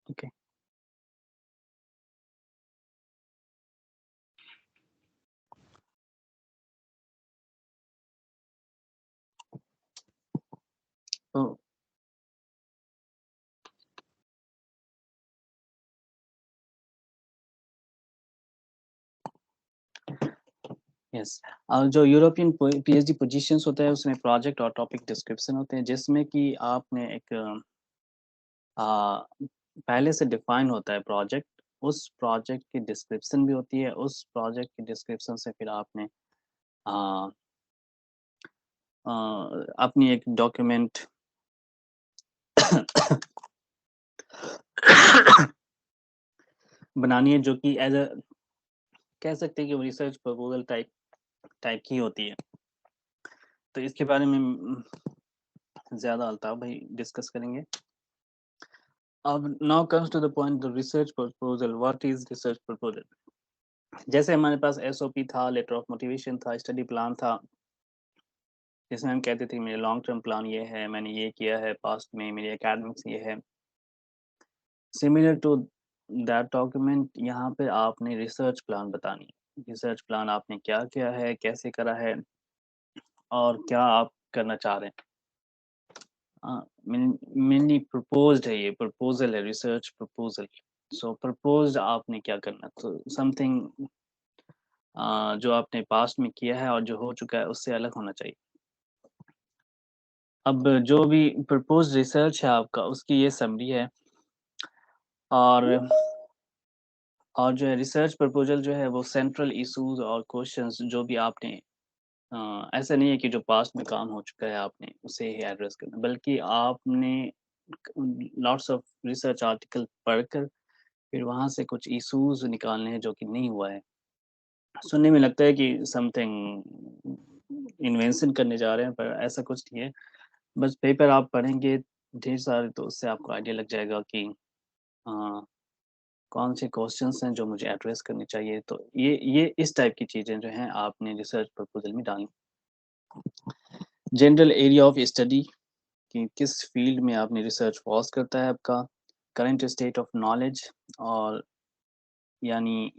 Okay. तो yes, जो European PhD positions होता है उसमें प्रोजेक्ट और टॉपिक डिस्क्रिप्शन होते हैं जिसमें कि आपने एक अ, पहले से डिफाइन होता है प्रोजेक्ट, उस प्रोजेक्ट की डिस्क्रिप्शन भी होती है, उस प्रोजेक्ट की डिस्क्रिप्शन से फिर आपने अ अपनी एक डॉक्यूमेंट बनानी है जो कि एज़ अ कह सकते हैं कि वो रिसर्च प्रपोज़ल टाइप टाइप की होती है। तो इसके बारे में ज़्यादा अल्ताफ़ भाई डिस्कस करेंगे। अब now comes to the point the research proposal, what is research proposal? जैसे हमारे पास एसओपी था, लेटर ऑफ मोटिवेशन था, स्टडी प्लान था, जिसमें हम कहते थे कि मेरा लॉन्ग टर्म प्लान ये है, मैंने ये किया है पास्ट में, मेरी एकेडमिक्स ये है। सिमिलर टू दैट डॉक्यूमेंट यहाँ पे आपने रिसर्च प्लान बतानी है। रिसर्च प्लान आपने क्या किया है, कैसे करा है और क्या आप करना चाह रहे हैं। मेनली प्रपोज्ड है, ये प्रपोज़ल है, रिसर्च प्रपोज़ल। सो प्रपोज्ड आपने क्या करना है, तो समथिंग जो आपने पास्ट में किया है और जो हो चुका है उससे अलग होना चाहिए। अब जो भी प्रपोज्ड रिसर्च है आपका उसकी ये समरी है और जो है रिसर्च प्रपोज़ल जो है वो सेंट्रल इश्यूज़ और क्वेश्चंस जो भी आपने ऐसा नहीं है कि जो पास्ट में काम हो चुका है आपने उसे ही एड्रेस करना, बल्कि आपने लॉट्स ऑफ रिसर्च आर्टिकल पढ़कर फिर वहाँ से कुछ इश्यूज़ निकालने हैं जो कि नहीं हुआ है। सुनने में लगता है कि समथिंग इन्वेंशन करने जा रहे हैं पर ऐसा कुछ नहीं है। बस पेपर आप पढ़ेंगे ढेर सारे तो उससे आपको आइडिया लग जाएगा कि अ, कौन से क्वेश्चंस हैं जो मुझे एड्रेस करने चाहिए। तो ये इस टाइप की चीज़ें जो हैं आपने रिसर्च प्रपोज़ल में डालनी। जनरल एरिया ऑफ स्टडी कि किस फील्ड में आपने रिसर्च फ़ोकस करता है आपका, करंट स्टेट ऑफ नॉलेज और यानी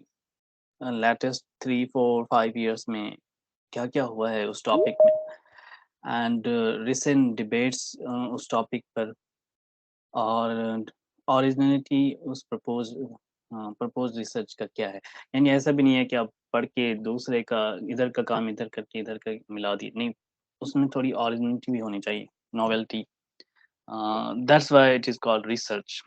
लेटेस्ट 3, 4, 5 इयर्स में क्या-क्या हुआ है उस टॉपिक में एंड रिसेंट डिबेट्स उस टॉपिक पर और ओरिजिनलिटी उस प्रपोज़ रिसर्च का क्या है? यानी ऐसा भी नहीं है कि आप पढ़ के दूसरे का इधर का काम इधर करके इधर का मिला दिए, नहीं, उसमें थोड़ी ओरिजिनलिटी भी होनी चाहिए, novelty. That's why it is called research.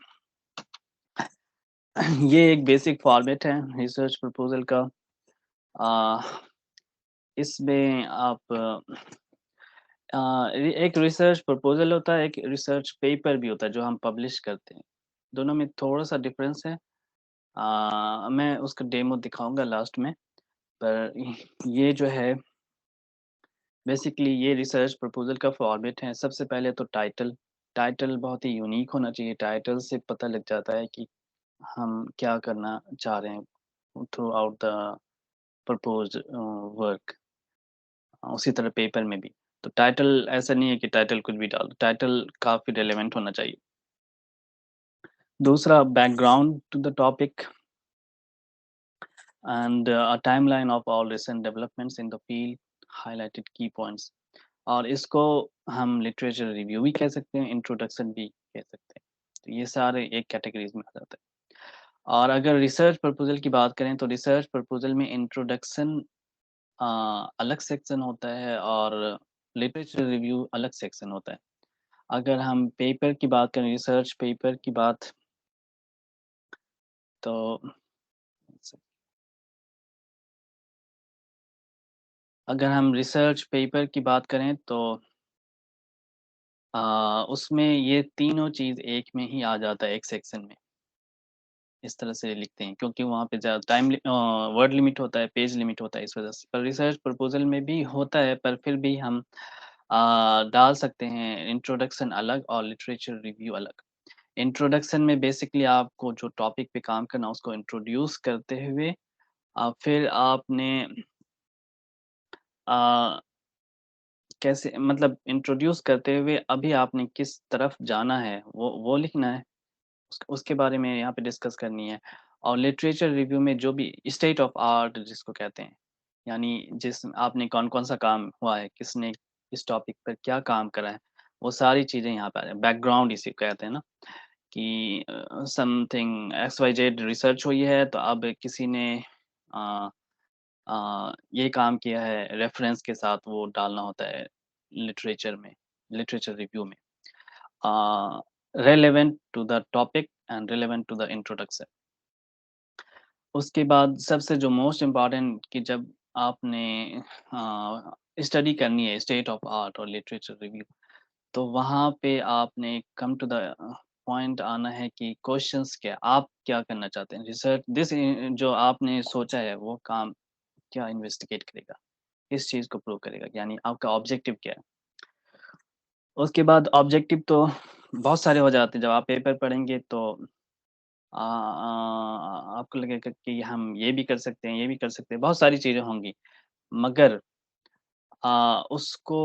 ये एक बेसिक फॉर्मेट है रिसर्च प्रपोज़ल का। अ, इसमें आप एक रिसर्च प्रपोज़ल होता है, एक रिसर्च पेपर भी होता है जो हम पब्लिश करते हैं। दोनों में थोड़ा-सा डिफ़रेंस है। मैं उसका डेमो दिखाऊँगा लास्ट में, पर ये जो है बेसिकली ये रिसर्च प्रपोज़ल का फॉर्मेट है। सबसे पहले तो टाइटल, टाइटल बहुत ही यूनिक होना चाहिए। टाइटल से पता लग जाता है कि हम क्या करना चाह रहे हैं through out the proposed work. उसी तरह पेपर में भी। तो टाइटल ऐसा नहीं है कि टाइटल कुछ भी डाल दो, टाइटल काफ़ी रिलेवेंट होना चाहिए। दूसरा background to the topic and a timeline of all recent developments in the field, highlighted key points और इसको हम लिटरेचर रिव्यू भी कह सकते हैं, इंट्रोडक्शन भी कह सकते हैं। तो ये सारे एक कैटेगरीज़ में आ जाता है। और अगर रिसर्च प्रपोज़ल की बात करें तो रिसर्च प्रपोज़ल में इंट्रोडक्शन अ, अलग सेक्शन होता है और लिटरेचर रिव्यू अलग सेक्शन होता है। अगर हम पेपर की बात करें, रिसर्च पेपर की बात तो अगर हम रिसर्च पेपर की बात करें तो उसमें ये तीनों चीज़ एक में ही आ जाता है एक सेक्शन में। इस तरह से लिखते हैं क्योंकि वहाँ पे ज़्यादा वर्ड लिमिट होता है, पेज लिमिट होता है इस वज़ह से। पर रिसर्च प्रपोज़ल में भी होता है पर फिर भी हम डाल सकते हैं इंट्रोडक्शन अलग और लिटरेचर रिव्यू अलग। इंट्रोडक्शन में बेसिकली आपको जो टॉपिक पे काम करना है उसको इंट्रोड्यूस करते हुए फिर आपने अ, कैसे मतलब इंट्रोड्यूस करते हुए अभी आपने किस तरफ जाना है वो लिखना है। उसके बारे में यहाँ पे डिस्कस करनी है। और लिटरेचर रिव्यू में जो भी स्टेट ऑफ आर्ट जिसको कहते हैं, यानी जिस आपने कौन-कौन सा काम हुआ है, किसने इस टॉपिक पर क्या काम करा है, वो सारी चीज़ें यहाँ पे आ जाए। बैकग्राउंड इसे कहते हैं ना कि something X Y Z research हुई है, तो अब किसी ने अ ये काम किया है, रेफ़रेंस के साथ वो डालना होता है लिटरेचर में, लिटरेचर रिव्यू में। Relevant to the topic and relevant to the introduction. उसके बाद सबसे जो मोस्ट इम्पोर्टेंट कि जब आपने स्टडी करनी है स्टेट ऑफ आर्ट और लिटरेचर रिव्यू, तो वहाँ पे आपने कम टू द पॉइंट आना है कि क्वेश्चंस क्या आप क्या करना चाहते हैं? रिसर्च जो आपने सोचा है वो काम क्या इन्वेस्टिगेट करेगा? किस चीज़ को प्रूव करेगा? यानी आपका ऑब्जेक्टिव क्या है? उसके बाद ऑब्जेक्टिव तो बहुत सारे हो जाते हैं, जब आप पेपर पढ़ेंगे तो आपको लगेगा कि हम ये भी कर सकते हैं, ये भी कर सकते हैं, बहुत सारी चीज़ें होंगी। मगर उसको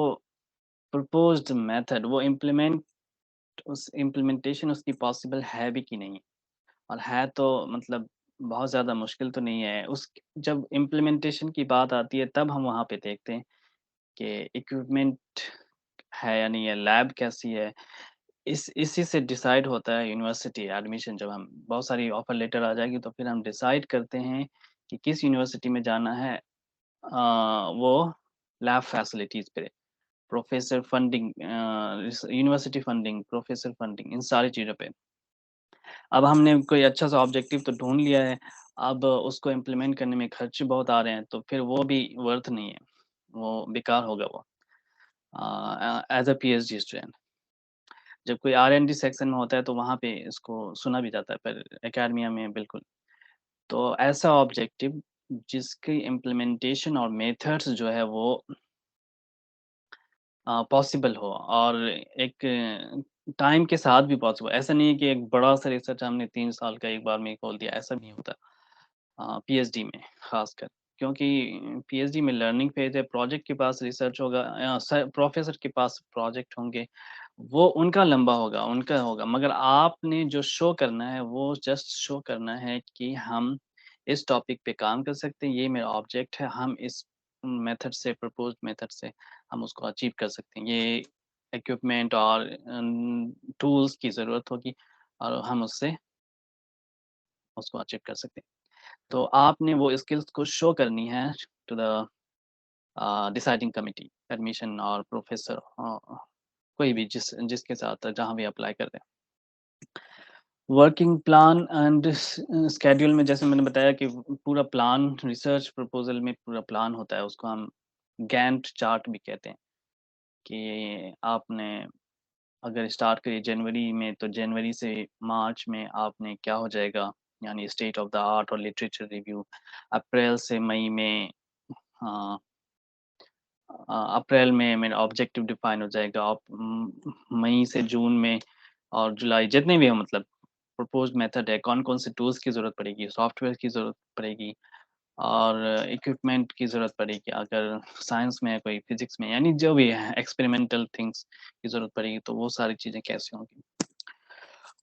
प्रपोज़्ड मेथड वो उस इम्प्लीमेंटेशन उसकी पॉसिबल है भी कि नहीं? और है तो मतलब बहुत ज़्यादा मुश्किल तो नहीं है। उस जब इम्प्लीमेंटेशन की बात आती है तब हम वहाँ पे देखते हैं कि इक्विपमेंट है या नहीं है, लैब कैसी है। इसी से डिसाइड होता है यूनिवर्सिटी एडमिशन जब हम बहुत सारी ऑफ़र लेटर आ जाएगी तो फिर हम डिसाइड करते हैं कि किस यूनिवर्सिटी में जाना है। वो लैब फैसिलिटीज़ पे, professor funding university funding, professor funding in सारी चीज़ों पे। अब हमने कोई अच्छा-सा ऑब्जेक्टिव तो ढूँढ लिया है, अब उसको इम्प्लीमेंट करने में खर्चे बहुत आ रहे हैं, तो फिर वो भी वर्थ नहीं है, वो बेकार होगा वो एज़ अ पीएचडी स्टूडेंट। जब कोई आर-एन-डी सेक्शन में होता है, तो वहाँ पे इसको सुना भी जाता है, पर एकेडमिया में बिल्कुल। तो ऐसा ऑब्जेक्टिव जिसकी इम्प्लीमेंटेशन और मेथड्स जो है वो पॉसिबल हो और एक टाइम के साथ भी पॉसिबल ऐसा नहीं है कि एक बड़ा-सा रिसर्च हमने 3 साल का एक बार में ही खोल दिया, ऐसा नहीं होता। पीएचडी में ख़ासकर क्योंकि पीएचडी में लर्निंग फ़ेज़ है, प्रोजेक्ट के पास रिसर्च होगा प्रोफ़ेसर के पास प्रोजेक्ट होंगे, वो उनका लंबा होगा, उनका होगा, मगर आपने जो शो करना है, वो जस्ट शो करना है कि हम इस टॉपिक पे काम कर सकते हैं, ये मेरा ऑब्जेक्ट है, हम इस मेथड से प्रपोज़्ड मेथड से हम उसको अचीव कर सकते हैं। ये इक्विपमेंट और टूल्स की ज़रूरत होगी और हम उससे उसको अचीव कर सकते हैं। तो आपने वो स्किल्स को शो करनी है to the deciding committee, admission और प्रोफ़ेसर कोई भी जिसके साथ जहाँ भी अप्लाई कर रहे हैं। वर्किंग प्लान एंड शेड्यूल में जैसे मैंने बताया कि पूरा प्लान रिसर्च प्रपोज़ल में पूरा प्लान होता है, उसको हम गैंट चार्ट भी कहते हैं कि आपने अगर स्टार्ट करिए जनवरी में, तो जनवरी से मार्च में आपने क्या हो जाएगा, यानी स्टेट ऑफ द आर्ट और लिटरेचर रिव्यू। अप्रैल से मई में हाँ, अप्रैल में मेरा ऑब्जेक्टिव डिफाइन हो जाएगा। मई से जून में और जुलाई जितने भी हो मतलब प्रपोज़्ड मेथड है, कौन-कौन से टूल्स की ज़रूरत पड़ेगी, सॉफ्टवेयर की ज़रूरत पड़ेगी और इक्विपमेंट की ज़रूरत पड़ेगी। अगर साइंस में है, कोई फिज़िक्स में यानी जो भी है एक्सपेरिमेंटल थिंग्स की ज़रूरत पड़ेगी, तो वो सारी चीज़ें कैसे होंगी।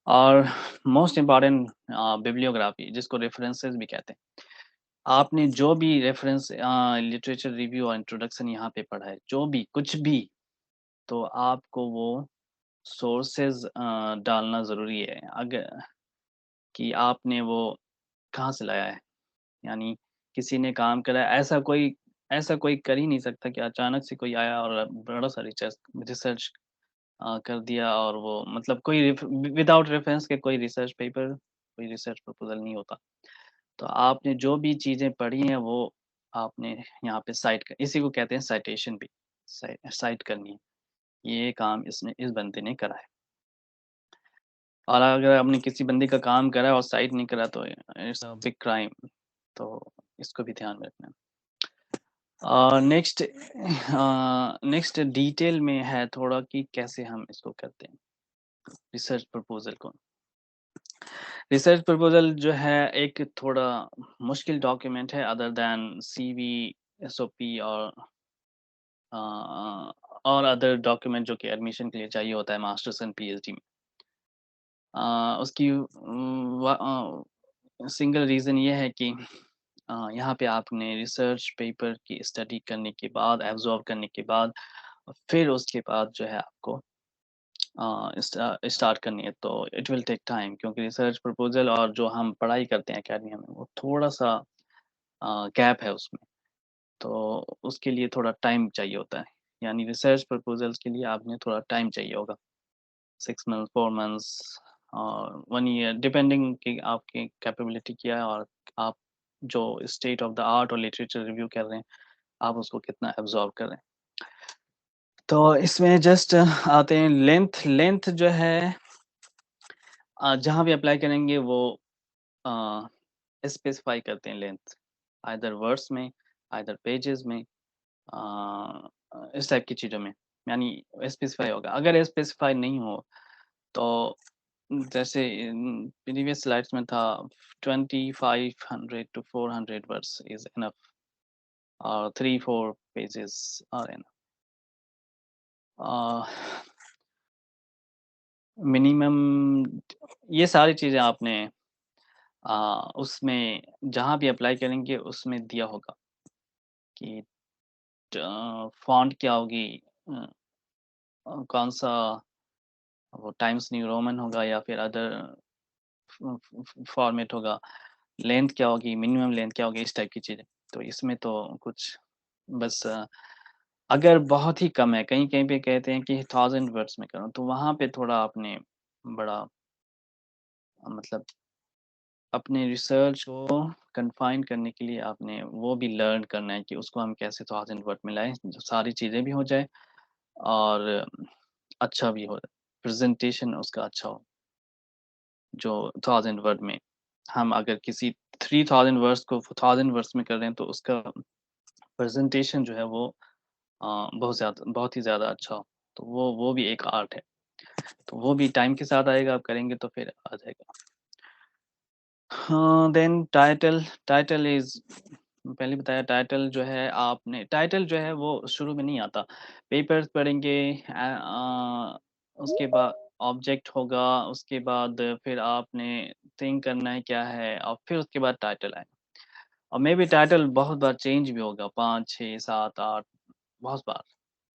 और मोस्ट इम्पोर्टेंट बिब्लियोग्राफी जिसको रेफरेंसेस भी कहते हैं। आपने जो भी रेफरेंस लिटरेचर रिव्यू और इंट्रोडक्शन यहाँ पे पढ़ा है, जो भी कुछ भी, तो आपको वो सोर्सेज़ डालना ज़रूरी है। कि आपने वो कहाँ से लाया है, यानी किसी ने काम करा है, ऐसा कोई कर ही नहीं सकता कि अचानक से कोई आया और बड़ा-सा रिसर्च रिसर्च कर दिया और वो मतलब कोई विदाउट रेफरेंस के कोई रिसर्च पेपर, कोई रिसर्च प्रपोज़ल नहीं होता। तो आपने जो भी चीज़ें पढ़ी हैं वो आपने यहाँ पे साइट क इसी को कहते हैं साइटेशन भी, साइट करनी है। ये काम इसने इस बंदे ने करा है। और अगर आपने किसी बंदे का काम करा है और साइट नहीं करा तो इट्स अ बिग क्राइम, तो इसको भी ध्यान में रखना है। नेक्स्ट नेक्स्ट डिटेल में है थोड़ा कि कैसे हम इसको करते हैं, रिसर्च प्रपोज़ल को। रिसर्च प्रपोज़ल जो है एक थोड़ा मुश्किल डॉक्यूमेंट है अदर दैन सीवी, एसओपी और अदर डॉक्यूमेंट जो कि एडमिशन के लिए चाहिए होता है मास्टर्स एंड पीएचडी में। उसकी सिंगल रीज़न ये है कि यहाँ पे आपने रिसर्च पेपर की स्टडी करने के बाद, एब्ज़ॉर्ब करने के बाद, फिर उसके बाद जो है आपको स्टार्ट करनी है, तो इट विल टेक टाइम, क्योंकि रिसर्च प्रपोज़ल और जो हम पढ़ाई करते हैं एकेडमिया में, वो थोड़ा-सा गैप है उसमें। तो उसके लिए थोड़ा टाइम चाहिए होता है। यानी रिसर्च प्रपोज़ल्स के लिए आपने थोड़ा टाइम चाहिए होगा। 6 मंथ्स, 4 मंथ्स और 1 ईयर, डिपेंडिंग कि आपकी कैपेबिलिटी क्या है और आप जो स्टेट ऑफ द आर्ट और लिटरेचर रिव्यू कर रहे हैं, आप उसको कितना एब्ज़ॉर्ब कर रहे हैं। तो इसमें जस्ट आते हैं लेंथ। लेंथ जो है जहाँ भी अप्लाई करेंगे वो अ, स्पेसिफ़ाई करते हैं लेंथ, आइदर वर्ड्स में, आइदर पेजेज़ में, इस टाइप की चीज़ों में, यानी स्पेसिफ़ाई होगा। अगर स्पेसिफ़ाई नहीं हो, तो जैसे प्रीवियस स्लाइड्स में था 2500 टू 400 वर्ड्स इज़ इनफ और 3-4 pages are enough. Uh, minimum ये सारी चीज़ें आपने उसमें जहाँ भी अप्लाई करेंगे उसमें दिया होगा कि फ़ॉन्ट क्या होगी, अ कौन-सा वो टाइम्स न्यू रोमन होगा या फिर अदर फ फ फॉर्मेट होगा, लेंथ क्या होगी, मिनिमम लेंथ क्या होगी, इस टाइप की चीज़ें। तो इसमें तो कुछ बस अगर बहुत ही कम है, कहीं-कहीं पे कहते हैं कि 1000 वर्ड्स में करो, तो वहाँ पे थोड़ा आपने बड़ा मतलब अपने रिसर्च को कन्फाइन करने के लिए आपने वो भी लर्न करना है कि उसको हम कैसे 1000 वर्ड में लाएँ, जो सारी चीज़ें भी हो जाए और अच्छा भी हो, प्रेज़ेंटेशन उसका अच्छा हो, जो 1000 वर्ड में। हम अगर किसी 3000 वर्ड्स को 1000 वर्ड्स में कर रहे हैं, तो उसका प्रेज़ेंटेशन जो है वो बहुत ही ज़्यादा अच्छा हो। तो वो भी एक आर्ट है। तो वो भी टाइम के साथ आएगा, आप करेंगे तो फिर आ जाएगा। हाँ, देन टाइटल। टाइटल इज़ पहले बताया, टाइटल जो है आपने टाइटल जो है वो शुरू में नहीं आता। पेपर्स पढ़ेंगे, उसके बाद ऑब्जेक्ट होगा, उसके बाद फिर आपने थिंक करना है क्या है और फिर उसके बाद टाइटल आएगा। और मेबी टाइटल बहुत बार चेंज भी होगा, 5, 6, 7, 8 बहुत बार।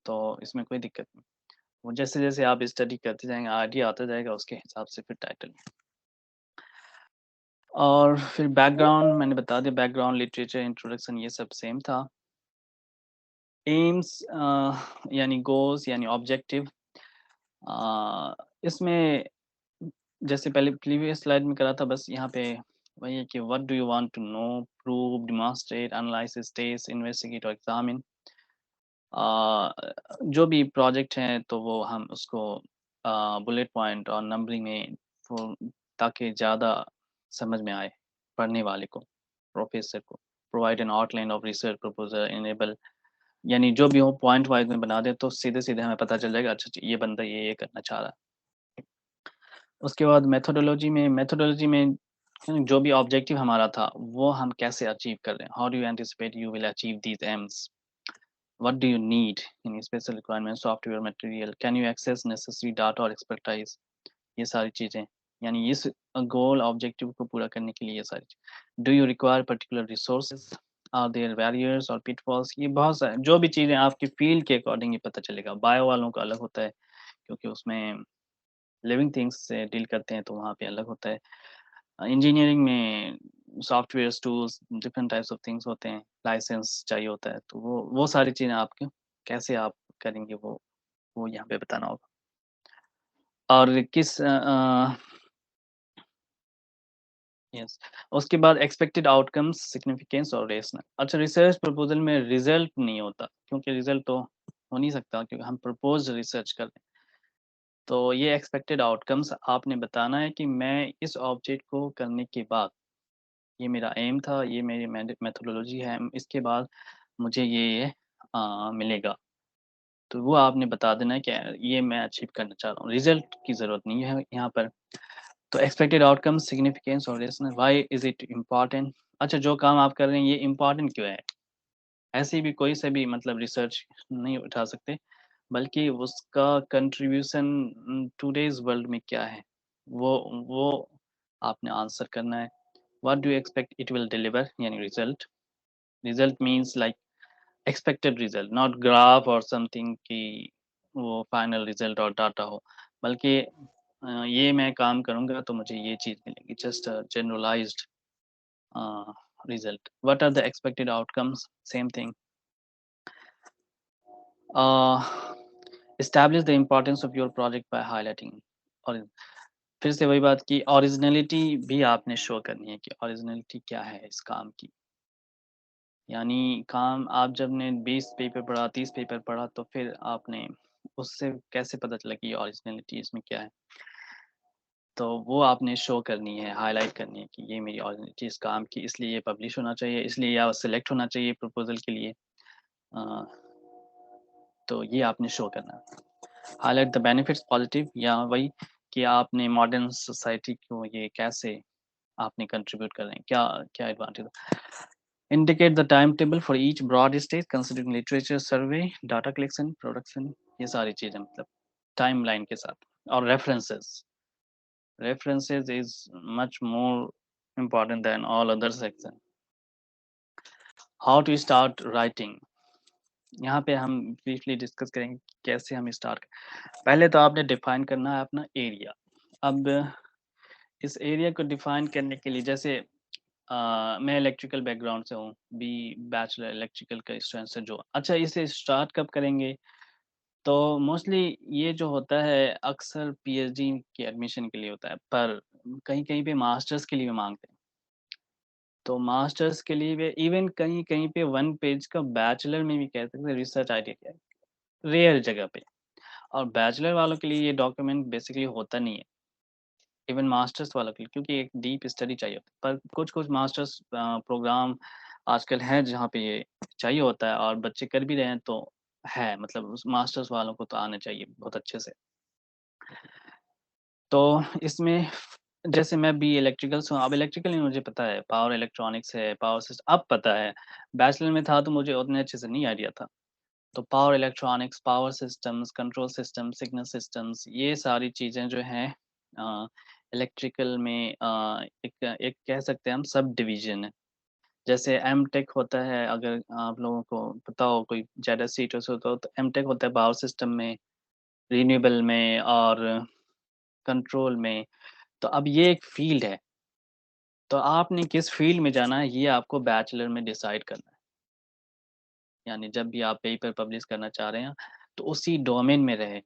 तो इसमें कोई दिक्कत नहीं। वो जैसे-जैसे आप स्टडी करते जाएँगे, आइडिया आता जाएगा, उसके हिसाब से फिर टाइटल। और फिर बैकग्राउंड मैंने बता दिया, बैकग्राउंड, लिटरेचर, इंट्रोडक्शन ये सब सेम था। एम्स यानी गोल्स यानी ऑब्जेक्टिव, इसमें जैसे पहले प्रीवियस स्लाइड में करा था, बस यहाँ पे वही है कि what do you want to know, prove, demonstrate, analysis, test, investigate और एग्जामिन। अ, जो भी प्रोजेक्ट हैं तो वो हम उसको बुलेट पॉइंट और नंबरिंग में वो ताकि ज़्यादा समझ में आए पढ़ने वाले को, प्रोफेसर को। Provide an outline of research proposal enable, यानी जो भी हो पॉइंट वाइज़ में बना दें तो सीधे-सीधे हमें पता चल जाएगा, अच्छा ये बंदा ये करना चाह रहा है। उसके बाद मेथोडोलॉजी में जो भी ऑब्जेक्टिव हमारा था, वो हम कैसे अचीव कर रहे हैं। How do you anticipate you will achieve these AIIMS? What do you need in special requirements, software material? Can you access necessary data और expertise? ये सारी चीज़ें, यानी इस गोल ऑब्जेक्टिव को पूरा करने के लिए ये सारी चीज़। Do you require particular resources? Are there barriers और पिटफॉल्स? ये बहुत सारे जो भी चीज़ें आपकी फील्ड के अकॉर्डिंग ये पता चलेगा। बायो वालों का अलग होता है, क्योंकि उसमें लिविंग थिंग्स से डील करते हैं तो वहाँ पे अलग होता है। इंजीनियरिंग में softwares, tools, different types of things होते हैं, लाइसेंस चाहिए होता है, तो वो सारी चीज़ें आपकी कैसे आप करेंगे वो यहाँ पे बताना होगा। और किस यस, उसके बाद एक्सपेक्टेड आउटकम्स, सिग्निफिकेंस और रेशनल। अच्छा, रिसर्च प्रपोज़ल में रिज़ल्ट नहीं होता, क्योंकि रिज़ल्ट तो हो नहीं सकता क्योंकि हम प्रपोज़ रिसर्च कर रहे हैं। तो ये एक्सपेक्टेड आउटकम्स आपने बताना है कि मैं इस ऑब्जेक्ट को करने के बाद, ये मेरा एम था, ये मेरी मेथोडोलॉजी है, इसके बाद मुझे ये मिलेगा। तो वो आपने बता देना है कि ये मैं अचीव करना चाह रहा हूँ। रिज़ल्ट की ज़रूरत नहीं है यहाँ पर। तो एक्सपेक्टेड आउटकम, सिग्निफिकेंस और rational, why is it important? अच्छा, जो काम आप कर रहे हैं ये इम्पोर्टेंट क्यों है? ऐसे भी कोई से भी मतलब रिसर्च नहीं उठा सकते, बल्कि उसका कंट्रीब्यूशन टुडेज़ वर्ल्ड में क्या है? वो वो आपने आंसर करना है। What do you expect it will deliver यानी result. Result means like expected result, not graph और समथिंग कि वो फाइनल रिज़ल्ट और डाटा हो, बल्कि ये मैं काम करूँगा तो मुझे ये चीज़ मिलेगी, just generalised result. What are the expected outcomes? Same thing. Uh, establish the importance of your project by highlighting. और फिर से वही बात की ओरिजिनलिटी भी आपने शो करनी है कि ओरिजिनलिटी क्या है इस काम की। यानी काम आप जब ने 20 पेपर पढ़ा, 30 पेपर पढ़ा तो फिर आपने उससे कैसे पता चला कि ओरिजिनलिटी इसमें क्या है? तो वो आपने शो करनी है, हाइलाइट करनी है कि ये मेरी ओरिजिनलिटी इस काम की, इसलिए ये पब्लिश होना चाहिए, इसलिए या सिलेक्ट होना चाहिए प्रपोज़ल के लिए। अ, तो ये आपने शो करना है। हाइलाइट द बेनिफिट्स पॉजिटिव या वही कि आपने मॉडर्न सोसाइटी को ये कैसे आपने कंट्रीब्यूट कर रहे हैं, क्या क्या advantage indicate the time table for each broad stage considering literature survey, data collection, production, ये सारी चीज़ें मतलब टाइमलाइन के साथ और references. References is much more important than all other section. How to start writing, यहाँ पे हम ब्रीफली डिस्कस करेंगे कि कैसे हम स्टार्ट। पहले तो आपने डिफाइन करना है अपना एरिया। अब इस एरिया को डिफाइन करने के लिए जैसे मैं इलेक्ट्रिकल बैकग्राउंड से हूँ, बी बैचलर इलेक्ट्रिकल का स्टूडेंट है जो। अच्छा इसे स्टार्ट कब करेंगे? तो मोस्टली ये जो होता है अक्सर पीएचडी के एडमिशन के लिए होता है, पर कहीं-कहीं पे मास्टर्स के लिए भी माँगते हैं। तो मास्टर्स के लिए भी इवन कहीं-कहीं पे 1 पेज का बैचलर में भी कह सकते हैं रिसर्च आइडिया क्या है, रेयर जगह पे। और बैचलर वालों के लिए ये डॉक्यूमेंट बेसिकली होता नहीं है। इवन मास्टर्स वालों के लिए क्योंकि एक डीप स्टडी चाहिए होता है। पर कुछ-कुछ मास्टर्स प्रोग्राम आजकल हैं जहाँ पे ये चाहिए होता है और बच्चे कर भी रहे हैं तो है मतलब उस मास्टर्स वालों को तो आना चाहिए बहुत अच्छे से। तो इसमें जैसे मैं बी इलेक्ट्रिकल से हूँ, अब इलेक्ट्रिकल में मुझे पता है, पावर इलेक्ट्रॉनिक्स है, पावर अब पता है। बैचलर में था तो मुझे उतने अच्छे से नहीं आइडिया था। तो power electronics, power systems, control system, signal systems ये सारी चीज़ें जो हैं इलेक्ट्रिकल में एक एक कह सकते हैं हम सब डिवीज़न है। जैसे एमटेक होता है अगर आप लोगों को पता हो कोई ज़्यादा सीरियस हो तो एमटेक होता है पावर सिस्टम में, रिन्यूएबल में और कंट्रोल में। तो अब ये एक फ़ील्ड है, तो आपने किस फ़ील्ड में जाना है ये आपको बैचलर में डिसाइड करना है। यानी जब भी आप पेपर पब्लिश करना चाह रहे हैं, तो उसी डोमेन में रहें।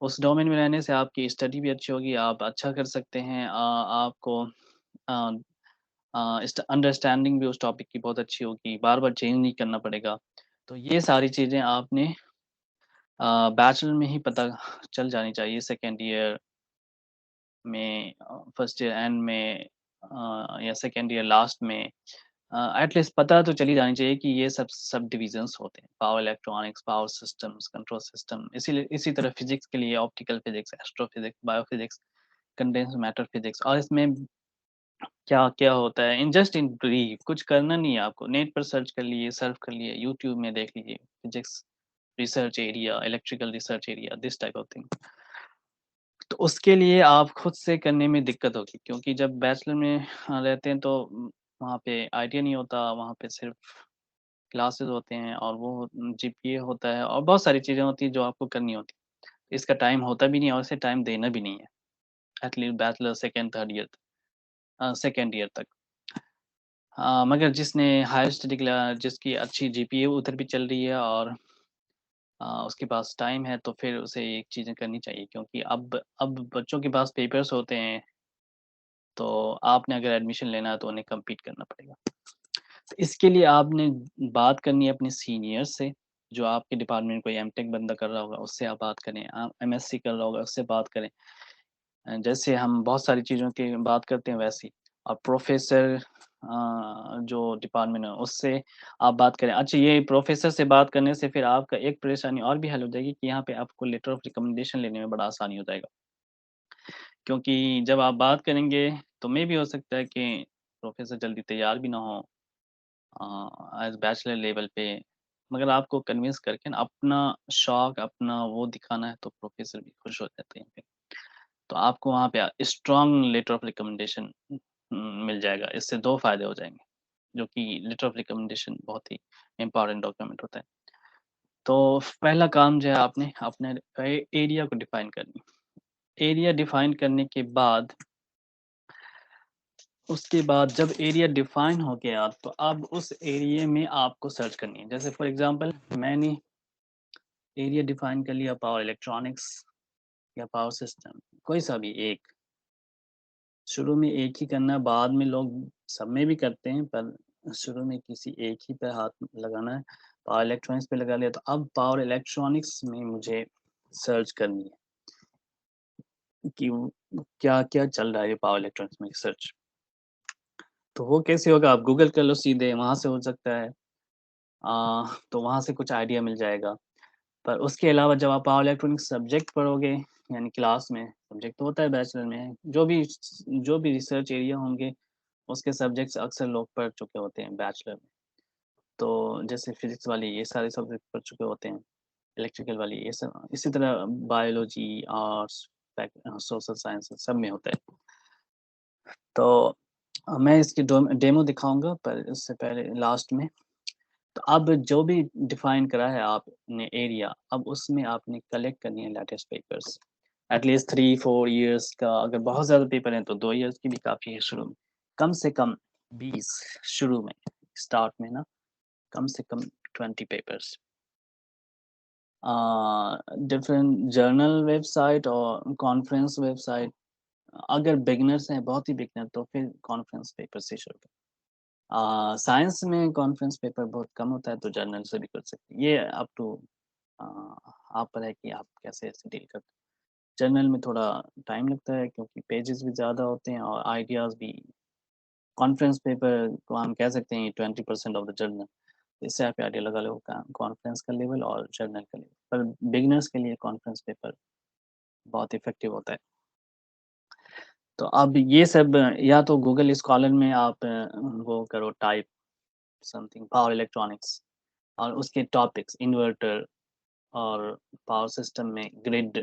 उस डोमेन में रहने से आपकी स्टडी भी अच्छी होगी, आप अच्छा कर सकते हैं। आपको अ इस्ट अंडरस्टैंडिंग भी उस टॉपिक की बहुत अच्छी होगी, बार-बार चेंज नहीं करना पड़ेगा। तो ये सारी चीज़ें आपने बैचलर में ही पता चल जानी चाहिए सेकंड ईयर में फर्स्ट ईयर एंड में या सेकंड ईयर लास्ट में एटलीस्ट पता तो चल ही जानी चाहिए कि ये सब सब डिविजन्स होते हैं। Power electronics, power systems, control system इसीलिए इसी तरह फिज़िक्स के लिए optical physics, astrophysics, biophysics, condensed matter physics और इसमें क्या-क्या होता है इन ब्रीफ कुछ करना नहीं है आपको, नेट पर सर्च कर लिए, सर्फ कर लिए, यूट्यूब में देख लीजिए, physics research area, electrical research area, this type of thing. तो उसके लिए आप खुद से करने में दिक्कत होगी क्योंकि जब बैचलर में रहते हैं तो वहाँ पे आइडिया नहीं होता, वहाँ पे सिर्फ क्लासेस होते हैं और वो जीपीए होता है और बहुत सारी चीज़ें होती हैं जो आपको करनी होती है। इसका टाइम होता भी नहीं है और इसे टाइम देना भी नहीं है, at least bachelor second, third year second year तक। मगर जिसने हायर स्टडी के लिए जिसकी अच्छी जीपीए उधर भी चल रही है और उसके पास टाइम है तो फिर उसे ये चीज़ें करनी चाहिए क्योंकि अब बच्चों के पास पेपर्स होते हैं, तो आपने अगर एडमिशन लेना है तो उन्हें कम्पीट करना पड़ेगा। तो इसके लिए आपने बात करनी है अपने सीनियर से, जो आपके डिपार्टमेंट में कोई एमटेक बंदा कर रहा होगा उससे आप बात करें, एमएससी कर रहा होगा उससे बात करें। जैसे हम बहुत सारी चीज़ों की बात करते हैं वैसे ही और प्रोफ़ेसर जो डिपार्टमेंट है उससे आप बात करें। अच्छा ये प्रोफ़ेसर से बात करने से फिर आपका एक परेशानी और भी हल हो जाएगी कि यहाँ पे आपको लेटर ऑफ रिकमेंडेशन लेने में बड़ा आसानी हो जाएगा। क्योंकि जब आप बात करेंगे तो मेबी हो सकता है कि प्रोफ़ेसर जल्दी तैयार भी ना हो एज़ बैचलर लेवल पे। मगर आपको कन्विंस करके ना अपना शौक, अपना वो दिखाना है तो प्रोफ़ेसर भी खुश हो जाते हैं फिर। तो आपको वहाँ पे स्ट्रॉन्ग लेटर ऑफ रिकमेंडेशन मिल जाएगा। इससे 2 फ़ायदे हो जाएँगे, जो कि लेटर ऑफ रिकमेंडेशन बहुत ही इम्पोर्टेंट डॉक्यूमेंट होता है। तो पहला काम जो है आपने अपने एरिया को डिफ़ाइन करनी है। एरिया डिफ़ाइन करने के बाद उसके बाद जब एरिया डिफ़ाइन हो गया, तो अब उस एरिये में आपको सर्च करनी है। जैसे फॉर एग्ज़ाम्पल मैंने एरिया डिफ़ाइन कर लिया पावर इलेक्ट्रॉनिक्स या पावर सिस्टम, कोई सा भी एक। शुरू में एक ही करना, बाद में लोग सब में भी करते हैं, पर शुरू में किसी एक ही पे हाथ लगाना है। पावर इलेक्ट्रॉनिक्स पे लगा लिया, तो अब पावर इलेक्ट्रॉनिक्स में मुझे सर्च करनी है कि क्या-क्या चल रहा है ये पावर इलेक्ट्रॉनिक्स में रिसर्च। तो वो कैसे होगा, आप गूगल कर लो सीधे, वहाँ से हो सकता है। तो वहाँ से कुछ आइडिया मिल जाएगा। पर उसके अलावा जब आप पावर इलेक्ट्रॉनिक्स सब्जेक्ट पढ़ोगे, यानी क्लास में, सब्जेक्ट तो होता है बैचलर में, जो भी रिसर्च एरिया होंगे, उसके सब्जेक्ट्स अक्सर लोग पढ़ चुके होते हैं बैचलर में। तो जैसे फिज़िक्स वाले ये सारे सब्जेक्ट पढ़ चुके होते हैं, इलेक्ट्रिकल वाली ये सब, इसी तरह बायोलॉजी, आर्ट्स, सोशल साइंस सब में होता है। तो मैं इसकी डेमो दिखाऊँगा, पर उससे पहले लास्ट में। तो अब जो भी डिफ़ाइन करा है आपने एरिया, अब उसमें आपने कलेक्ट करनी है लेटेस्ट पेपर्स। एटलीस्ट 3-4 इयर्स का, अगर बहुत ज़्यादा पेपर हैं तो 2 इयर्स की भी काफ़ी है शुरू में। कम से कम 20 शुरू में, स्टार्ट में ना, कम से कम 20 पेपर्स। डिफरेंट जर्नल वेबसाइट और कॉन्फ्रेंस वेबसाइट। अगर बिगिनर्स हैं, बहुत ही बिगिनर, तो फिर कॉन्फ्रेंस पेपर से शुरू करें। साइंस में कॉन्फ्रेंस पेपर बहुत कम होता है, तो जर्नल से भी कर सकते हैं। ये अप टू अ, आप पर है कि आप कैसे ऐसे डील करते हैं। जर्नल में थोड़ा टाइम लगता है, क्योंकि पेजेस भी ज़्यादा होते हैं और आइडियाज़ भी। कॉन्फ्रेंस पेपर को हम कह सकते हैं 20% ऑफ द जर्नल। इससे आप आइडिया लगा लो का कॉन्फ्रेंस का लेवल और जर्नल का लेवल। पर बिगिनर्स के लिए कॉन्फ्रेंस पेपर बहुत इफ़ेक्टिव होता है। तो अब ये सब या तो गूगल स्कॉलर में आप वो करो टाइप समथिंग पावर इलेक्ट्रॉनिक्स, और उसके टॉपिक्स इन्वर्टर और पावर सिस्टम में ग्रिड।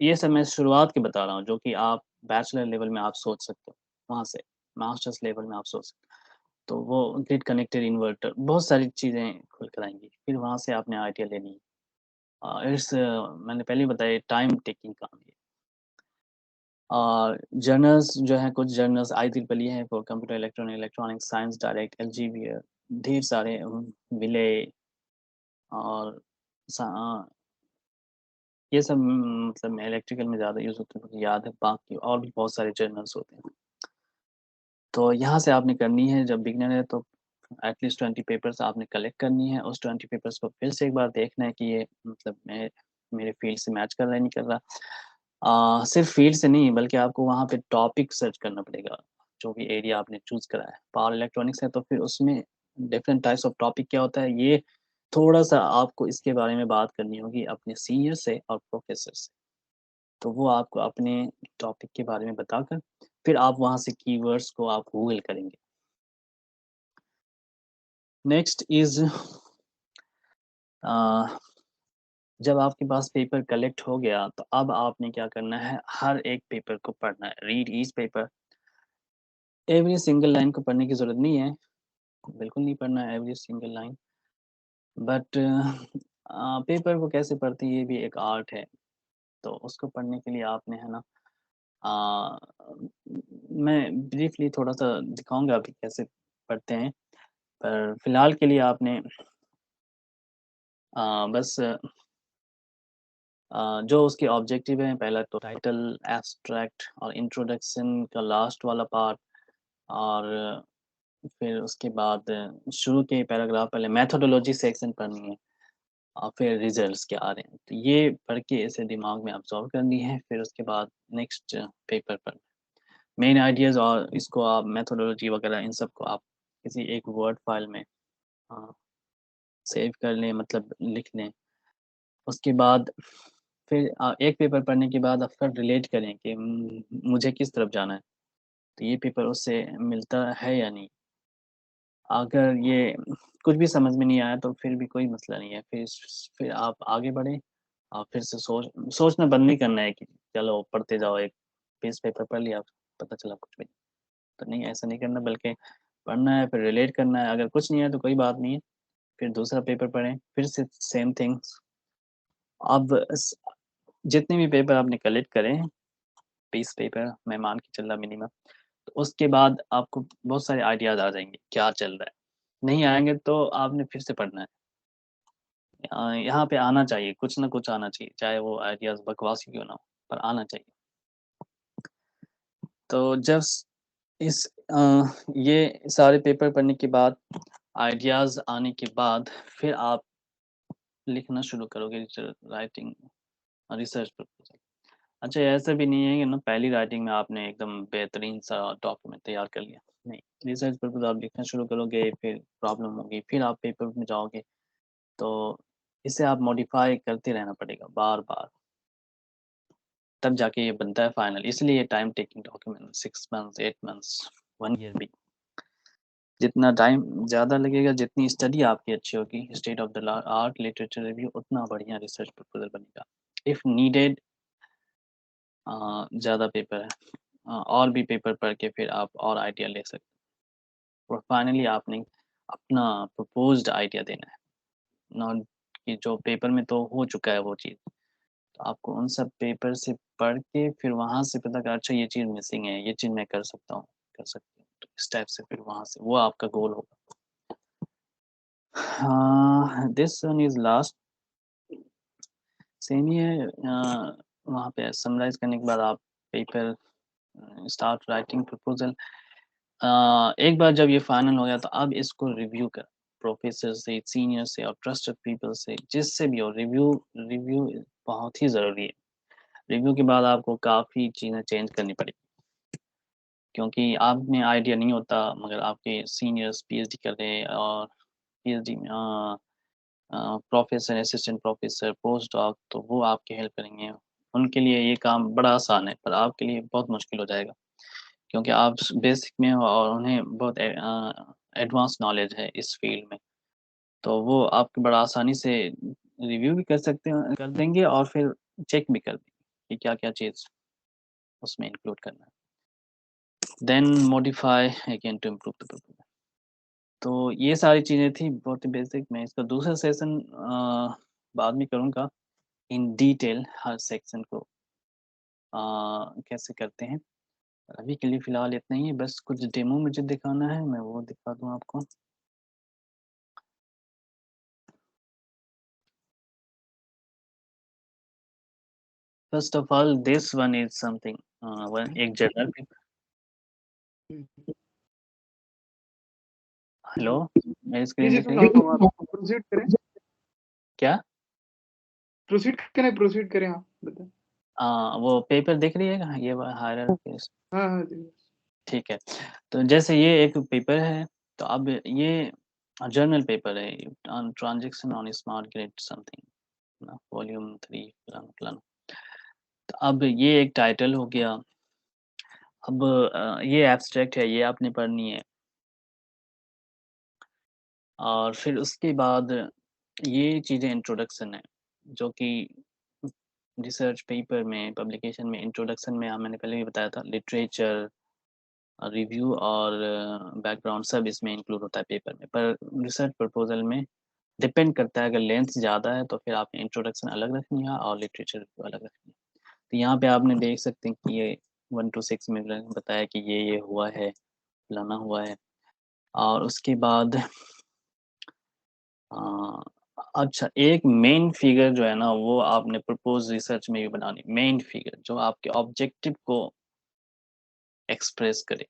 ये सब मैं शुरुआत के बता रहा हूँ, जो कि आप बैचलर लेवल में आप सोच सकते हो, वहाँ से मास्टर्स लेवल में आप सोच सकते हो। तो वो ग्रिड कनेक्टेड इन्वर्टर, बहुत सारी चीज़ें खुल कर आएँगी, फिर वहाँ से आपने आइडिया लेनी है। मैंने पहले ही बताया, टाइम टेकिंग काम है। और जर्नल्स जो हैं, कुछ जर्नल्स IEEE हैं for computer electronics, science direct, Elsevier, ढेर सारे विले और सा ये सब मतलब में इलेक्ट्रिकल में ज़्यादा यूज़ होते हैं, मुझे याद है, बाकी और भी बहुत सारे जर्नल्स होते हैं। तो यहाँ से आपने करनी है, जब बिगिनर है तो एटलीस्ट 20 पेपर्स आपने कलेक्ट करनी है। उस 20 पेपर्स को फिर से एक बार देखना है कि ये मतलब मेरे फ़ील्ड से मैच कर रहा है, नहीं कर रहा। सिर्फ़ फ़ील्ड से नहीं, बल्कि आपको वहाँ पे टॉपिक सर्च करना पड़ेगा, जो भी एरिया आपने चूज़ करा है। पावर इलेक्ट्रॉनिक्स है, तो फिर उसमें डिफरेंट टाइप्स ऑफ टॉपिक क्या होता है, ये थोड़ा-सा आपको इसके बारे में बात करनी होगी अपने सीनियर से और प्रोफ़ेसर से। तो वो आपको अपने टॉपिक के बारे में बताकर, फिर आप वहाँ से कीवर्ड्स को आप गूगल करेंगे। नेक्स्ट इज़ अ, जब आपके पास पेपर कलेक्ट हो गया, तो अब आपने क्या करना है, हर एक पेपर को पढ़ना है। Read each paper, every single line को पढ़ने की ज़रूरत नहीं है, बिल्कुल नहीं पढ़ना है every single line. But paper को कैसे पढ़ते हैं, ये भी एक आर्ट है। तो उसको पढ़ने के लिए आपने, है ना, अ, मैं ब्रीफली थोड़ा-सा दिखाऊँगा अभी कैसे पढ़ते हैं। पर फिलहाल के लिए आपने बस जो उसके ऑब्जेक्टिव हैं, पहला तो टाइटल, एब्स्ट्रैक्ट और इंट्रोडक्शन का लास्ट वाला पार्ट, और फिर उसके बाद शुरू के पैराग्राफ पहले मेथोडोलॉजी सेक्शन पढ़नी है, और फिर रिजल्ट्स क्या आ रहे हैं। तो ये पढ़ के इसे दिमाग में अब्ज़ॉर्ब करनी है, फिर उसके बाद नेक्स्ट पेपर पर मेन आइडियाज़, और इसको आप मेथोडोलॉजी वगैरह इन सब को आप किसी एक वर्ड फाइल में अ, सेव कर लें, मतलब लिख लें। उसके बाद फिर एक पेपर पढ़ने के बाद आप फिर रिलेट करें कि मुझे किस तरफ जाना है, तो ये पेपर उससे मिलता है या नहीं। अगर ये कुछ भी समझ में नहीं आया, तो फिर भी कोई मसला नहीं है, फिर आप आगे बढ़ें, आप फिर से सोचना बंद नहीं करना है कि चलो पढ़ते जाओ, एक पीस पेपर पढ़ लिया, पता चला कुछ भी नहीं। तो नहीं, ऐसा नहीं करना, बल्कि पढ़ना है, फिर रिलेट करना है। अगर कुछ नहीं है तो कोई बात नहीं है, फिर दूसरा पेपर पढ़ें, फिर से सेम थिंग्स। अब जितने भी पेपर आपने कलेक्ट करें, 20 पेपर मैं मान के चल रहा मिनिमम, तो उसके बाद आपको बहुत सारे आइडियाज़ आ जाएँगे, क्या चल रहा है। नहीं आएँगे तो आपने फिर से पढ़ना है। यहाँ पे आना चाहिए, कुछ ना कुछ आना चाहिए, चाहे वो आइडियाज़ बकवास ही क्यों ना हो, पर आना चाहिए। तो जब इस ये सारे पेपर पढ़ने के बाद, आइडियाज़ आने के बाद, फिर आप लिखना शुरू करोगे राइटिंग, रिसर्च प्रपोज़ल। अच्छा, ऐसा भी नहीं है कि ना पहली राइटिंग में आपने एकदम बेहतरीन सा डॉक्यूमेंट तैयार कर लिया। नहीं, रिसर्च प्रपोज़ल आप लिखना शुरू करोगे, फिर प्रॉब्लम होगी, फिर आप पेपर में जाओगे, तो इसे आप मॉडिफ़ाई करते रहना पड़ेगा बार-बार, तब जाके ये बनता है फाइनल। इसलिए time taking document 6 months, 8 months, 1 year भी। जितना टाइम ज़्यादा लगेगा, जितनी स्टडी आपकी अच्छी होगी, state of the art literature review, उतना बढ़िया रिसर्च प्रपोज़ल बनेगा। इफ नीडेड ज़्यादा पेपर है, और भी पेपर पढ़ के फिर आप और आइडिया ले सकते हैं। और फाइनली आपने अपना प्रपोज़्ड आइडिया देना है, नॉट कि जो पेपर में तो हो चुका है वो चीज़। तो आपको उन सब पेपर से पढ़ के फिर वहाँ से पता कर, अच्छा ये चीज़ मिसिंग है, ये चीज़ मैं कर सकता हूँ, कर सकती हूँ। तो इस टाइप से फिर वहाँ से वो आपका गोल होगा। हाँ, this one is last, same ही है। वहाँ पे समराइज़ करने के बाद आप पेपर स्टार्ट राइटिंग प्रपोज़ल। एक बार जब ये फाइनल हो गया तो अब इसको रिव्यू कर, प्रोफ़ेसर से, सीनियर से और ट्रस्टेड पीपल से, जिससे भी हो, रिव्यू रिव्यू बहुत ही ज़रूरी है। रिव्यू के बाद आपको काफ़ी चीज़ें चेंज करनी पड़ेगी, क्योंकि आप में आइडिया नहीं होता, मगर आपके सीनियर्स पीएचडी कर रहे हैं, और पीएचडी में professor, assistant professor, post doc, तो वो आपकी हेल्प करेंगे। उनके लिए ये काम बड़ा आसान है, पर आपके लिए बहुत मुश्किल हो जाएगा, क्योंकि आप बेसिक में हो और उन्हें बहुत एडवांस नॉलेज है इस फ़ील्ड में। तो वो आपको बड़ा आसानी से रिव्यू भी कर सकते हैं, कर देंगे, और फिर चेक भी कर देंगे कि क्या-क्या चीज़ उसमें इंक्लूड करना है। Then modify again to improve the performance. तो ये सारी चीज़ें थी बहुत ही बेसिक। मैं इसका दूसरा सेशन बाद में करूँगा, इन डिटेल हर सेक्शन को कैसे करते हैं। अभी के लिए फ़िलहाल इतना ही है, बस कुछ डेमो मुझे दिखाना है, मैं वो दिखा दूँ आपको। First of all this one is something, one एक जर्नल पेपर। हुँ। हेलो, मेरी जी, स्क्रीन जी, दिख सुन रही रहा है? हूँ आप प्रोसीड करें। क्या? प्रोसीड करें आप बताएँ। वो पेपर दिख रही है, ये वाला हायरार्कीज़। हाँ, हाँ, जी। ठीक है। तो जैसे ये एक पेपर है, तो अब ये जर्नल पेपर है, transaction on smart grid something, ना वॉल्यूम 3 फलाना-फलाना। तो अब ये एक टाइटल हो गया। अब ये एब्स्ट्रैक्ट है, ये आपने पढ़नी है, और फिर उसके बाद ये चीज़ें इंट्रोडक्शन है, जो कि रिसर्च पेपर में, पब्लिकेशन में, इंट्रोडक्शन में मैंने पहले भी बताया था, लिटरेचर, रिव्यू और बैकग्राउंड सब इसमें इंक्लूड होता है पेपर में। पर रिसर्च प्रपोज़ल में डिपेंड करता है, अगर लेंथ ज़्यादा है तो फिर आपने इंट्रोडक्शन अलग रखनी है और लिटरेचर रिव्यू अलग रखनी है। तो यहाँ पे आपने देख सकते हैं कि ये 1 टू 6 में बताया कि ये हुआ है, फलाना हुआ है। और उसके बाद अ, अच्छा, एक मेन फिगर जो है ना, वो आपने प्रपोज़ रिसर्च में भी बनानी, मेन फिगर जो आपके ऑब्जेक्टिव को एक्सप्रेस करे।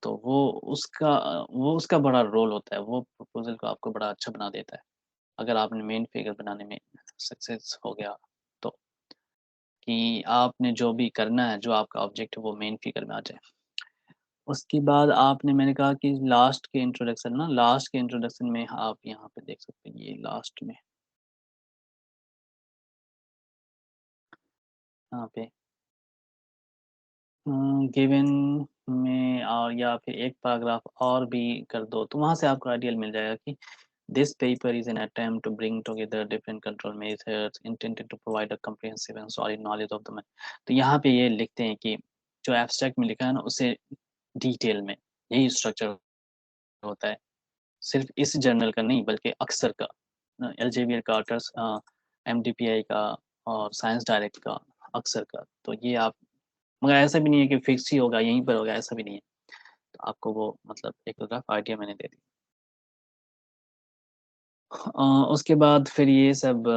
तो वो उसका बड़ा रोल होता है, वो प्रपोज़ल को आपको बड़ा अच्छा बना देता है, अगर आपने मेन फिगर बनाने में सक्सेस हो गया तो, कि आपने जो भी करना है, जो आपका ऑब्जेक्टिव, वो मेन फिगर में आ जाए। उसके बाद आपने, मैंने कहा कि लास्ट के इंट्रोडक्शन में आप यहाँ पे देख सकते हैं, ये लास्ट में, यहाँ पे गिवन में, और या फिर एक पैराग्राफ और भी कर दो, तो वहाँ से आपको आइडिया मिल जाएगा कि This paper is an attempt to bring together different control methods intended to provide a comprehensive and solid knowledge of the matter. तो यहाँ पे ये लिखते हैं कि जो एब्स्ट्रैक्ट में लिखा है ना उसे डिटेल में यही स्ट्रक्चर होता है। सिर्फ इस जर्नल का नहीं बल्कि अक्सर का एल्जेवियर का, एमडीपीआई का और साइंस डायरेक्ट का, अक्सर का। तो ये आप मगर ऐसा भी नहीं है कि फिक्स ही होगा, यहीं पर होगा, ऐसा भी नहीं है। तो आपको वो मतलब एक रफ आइडिया मैंने दे दी। उसके बाद फिर ये सब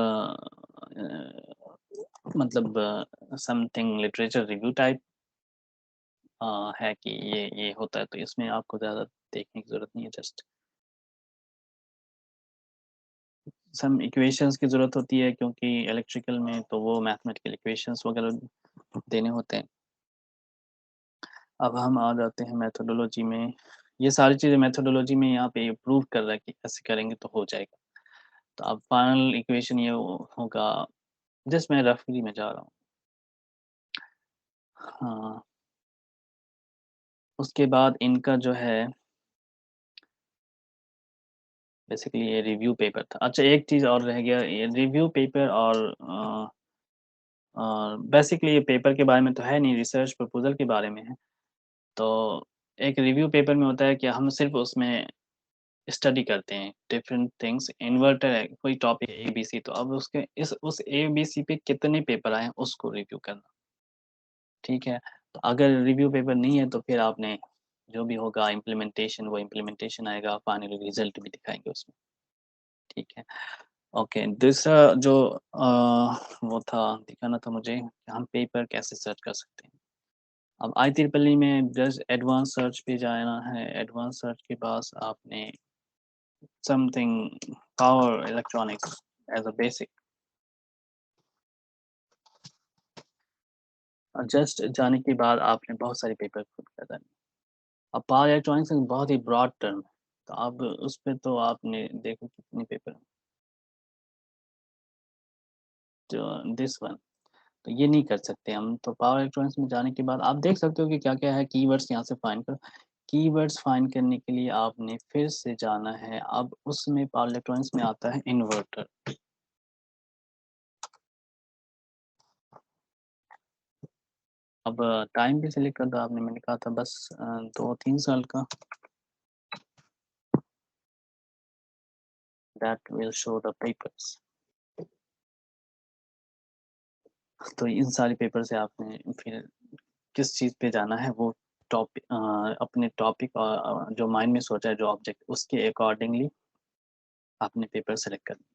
मतलब समथिंग लिटरेचर रिव्यू टाइप है कि ये होता है, तो इसमें आपको ज़्यादा देखने की ज़रूरत नहीं है, जस्ट सम इक्वेशंस की ज़रूरत होती है क्योंकि इलेक्ट्रिकल में तो वो मैथमेटिकल इक्वेशंस वगैरह देने होते हैं। अब हम आ जाते हैं मेथोडोलॉजी में। ये सारी चीज़ें मेथोडोलॉजी में यहाँ पे प्रूव कर रहा है कि ऐसे करेंगे तो हो जाएगा। तो अब फाइनल इक्वेशन ये होगा, जस्ट मैं रफली में जा रहा हूँ। हाँ, उसके बाद इनका जो है बेसिकली ये रिव्यू पेपर था। अच्छा एक चीज़ और रह गया, ये रिव्यू पेपर और बेसिकली ये पेपर के बारे में तो है नहीं, रिसर्च प्रपोज़ल के बारे में है। तो एक रिव्यू पेपर में होता है कि हम सिर्फ़ उसमें स्टडी करते हैं डिफरेंट थिंग्स, इन्वर्टर है, कोई टॉपिक एबीसी, तो अब उसके इस उस एबीसी पे कितने पेपर आए हैं उसको रिव्यू करना, ठीक है? तो अगर रिव्यू पेपर नहीं है तो फिर आपने जो भी होगा इम्प्लीमेंटेशन, वो इम्प्लीमेंटेशन आएगा, फाइनली रिज़ल्ट भी दिखाएँगे उसमें, ठीक है? ओके, दूसरा जो वो था दिखाना था मुझे कि हम पेपर कैसे सर्च कर सकते हैं। अब IEEE में जस्ट एडवांस सर्च पे जाना है, एडवांस सर्च के पास आपने something power electronics as a basic just जाने के बाद आपने बहुत सारे पेपर खुद कर करने। अब पावर इलेक्ट्रॉनिक्स एक बहुत ही ब्रॉड टर्म है, तो अब उस पे तो आपने देखो कितने पेपर जो दिस वन, तो ये नहीं कर सकते हम। तो पावर इलेक्ट्रॉनिक्स में जाने के बाद आप देख सकते हो कि क्या-क्या है, कीवर्ड्स यहाँ से फाइंड करो। कीवर्ड्स फाइंड करने के लिए आपने फिर से जाना है, अब उसमें पावर इलेक्ट्रॉनिक्स में आता है इन्वर्टर। अब टाइम भी सिलेक्ट कर दो आपने, मैंने कहा था बस 2-3 साल का, that will show the papers. तो इन सारे पेपर से आपने फिर किस चीज़ पे जाना है वो अपने टॉपिक जो माइंड में सोचा है जो ऑब्जेक्ट उसके अकॉर्डिंगली आपने पेपर सेलेक्ट करना है।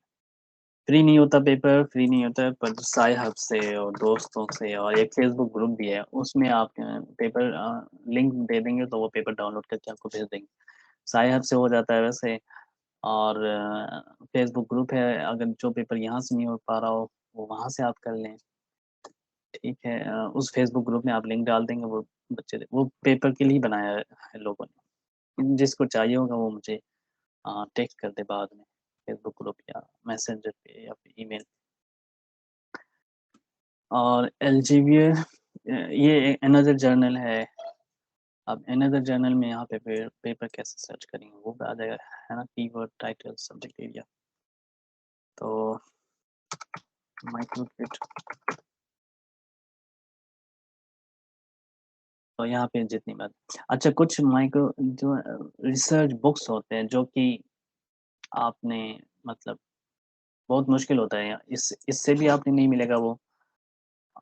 फ्री नहीं होता पेपर, फ्री नहीं होता है, पर साइ हब से और दोस्तों से और एक फ़ेसबुक ग्रुप भी है, उसमें आप पेपर लिंक दे देंगे तो वो पेपर डाउनलोड करके आपको भेज देंगे। साइ हब से हो जाता है वैसे, और फ़ेसबुक ग्रुप है, अगर जो पेपर यहाँ से नहीं हो पा रहा हो, वो वहाँ से आप कर लें, ठीक है? उस फ़ेसबुक ग्रुप में आप लिंक डाल देंगे, वो पेपर के लिए ही बनाया है लोगों ने। जिसको चाहिए होगा वो मुझे टेक्स्ट कर दे बाद में, फ़ेसबुक ग्रुप या मैसेंजर पे या फिर ईमेल। और एल्जेवियर ये अनदर जर्नल है। अब अनदर जर्नल में यहाँ पे पेपर कैसे सर्च करेंगे वो भी आ जाएगा, है ना? Keyword, title, subject area. तो माइक्रोक्रिट, तो यहाँ पे जितनी बात, अच्छा कुछ माइक्रो जो रिसर्च बुक्स होते हैं जो कि आपने मतलब बहुत मुश्किल होता है, इससे भी आपने नहीं मिलेगा वो,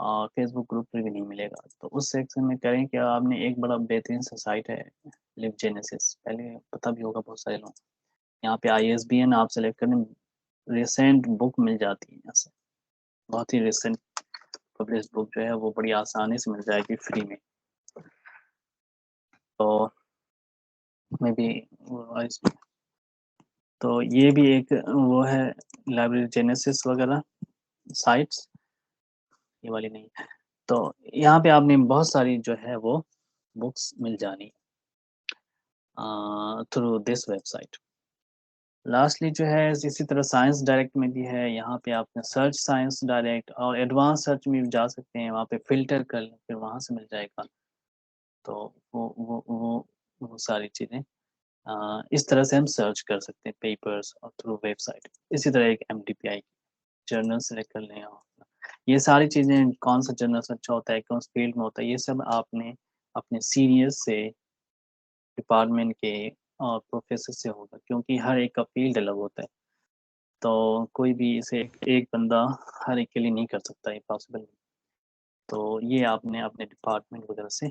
फ़ेसबुक ग्रुप पे भी नहीं मिलेगा। तो उस सेक्शन में करें क्या, आपने एक बड़ा बेहतरीन सा साइट है लिबजेनेसिस, पहले पता भी होगा बहुत सारे लोगों को। यहाँ पे आईएसबीएन आप सेलेक्ट करें, रिसेंट बुक मिल जाती है यहाँ से। बहुत ही रिसेंट पब्लिश्ड बुक जो है वो बड़ी आसानी से मिल जाएगी फ्री में। तो मेबी आईएसबीएन, तो ये भी एक वो है लाइब्रेरी जेनेसिस वगैरह साइट्स, ये वाली नहीं। तो यहाँ पे आपने बहुत सारी जो है वो बुक्स मिल जानी थ्रू दिस वेबसाइट। लास्टली जो है इसी तरह साइंस डायरेक्ट में भी है, यहाँ पे आप सर्च साइंस डायरेक्ट और एडवांस सर्च में भी जा सकते हैं, वहाँ पे फ़िल्टर कर लें, फिर वहाँ से मिल जाएगा। तो वो सारी चीज़ें इस तरह से हम सर्च कर सकते हैं पेपर्स और थ्रू वेबसाइट। इसी तरह एक एमडीपीआई जर्नल सेलेक्ट कर लें और ये सारी चीज़ें कौन सा जर्नल अच्छा होता है, कौन सी फील्ड में होता है, ये सब आपने अपने सीनियर्स से, डिपार्टमेंट के और प्रोफेसर से होगा क्योंकि हर एक का फील्ड अलग होता है। तो कोई भी इसे एक बंदा हर एक के लिए नहीं कर सकता, ये पॉसिबल नहीं। तो ये आपने अपने डिपार्टमेंट वगैरह से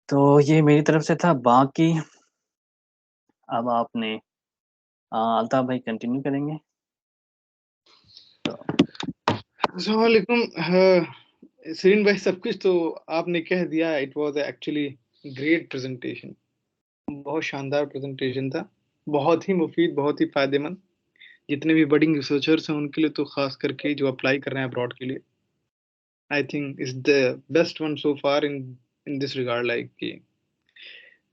तो ये मेरी तरफ से था, बाकी अब आपने अल्ताफ़ भाई कंटिन्यू करेंगे? तो अस्सलाम वालेकुम। सीरीन भाई, सब कुछ तो आपने कह दिया। It was actually great presentation. बहुत शानदार प्रेज़ेंटेशन था। बहुत ही मुफ़ीद, बहुत ही फ़ायदेमंद। जितने भी बडिंग रिसर्चर्स हैं उनके लिए तो ख़ास करके जो अप्लाई कर रहे हैं अब्रॉड के लिए, I think is the best one so far in this regard, like कि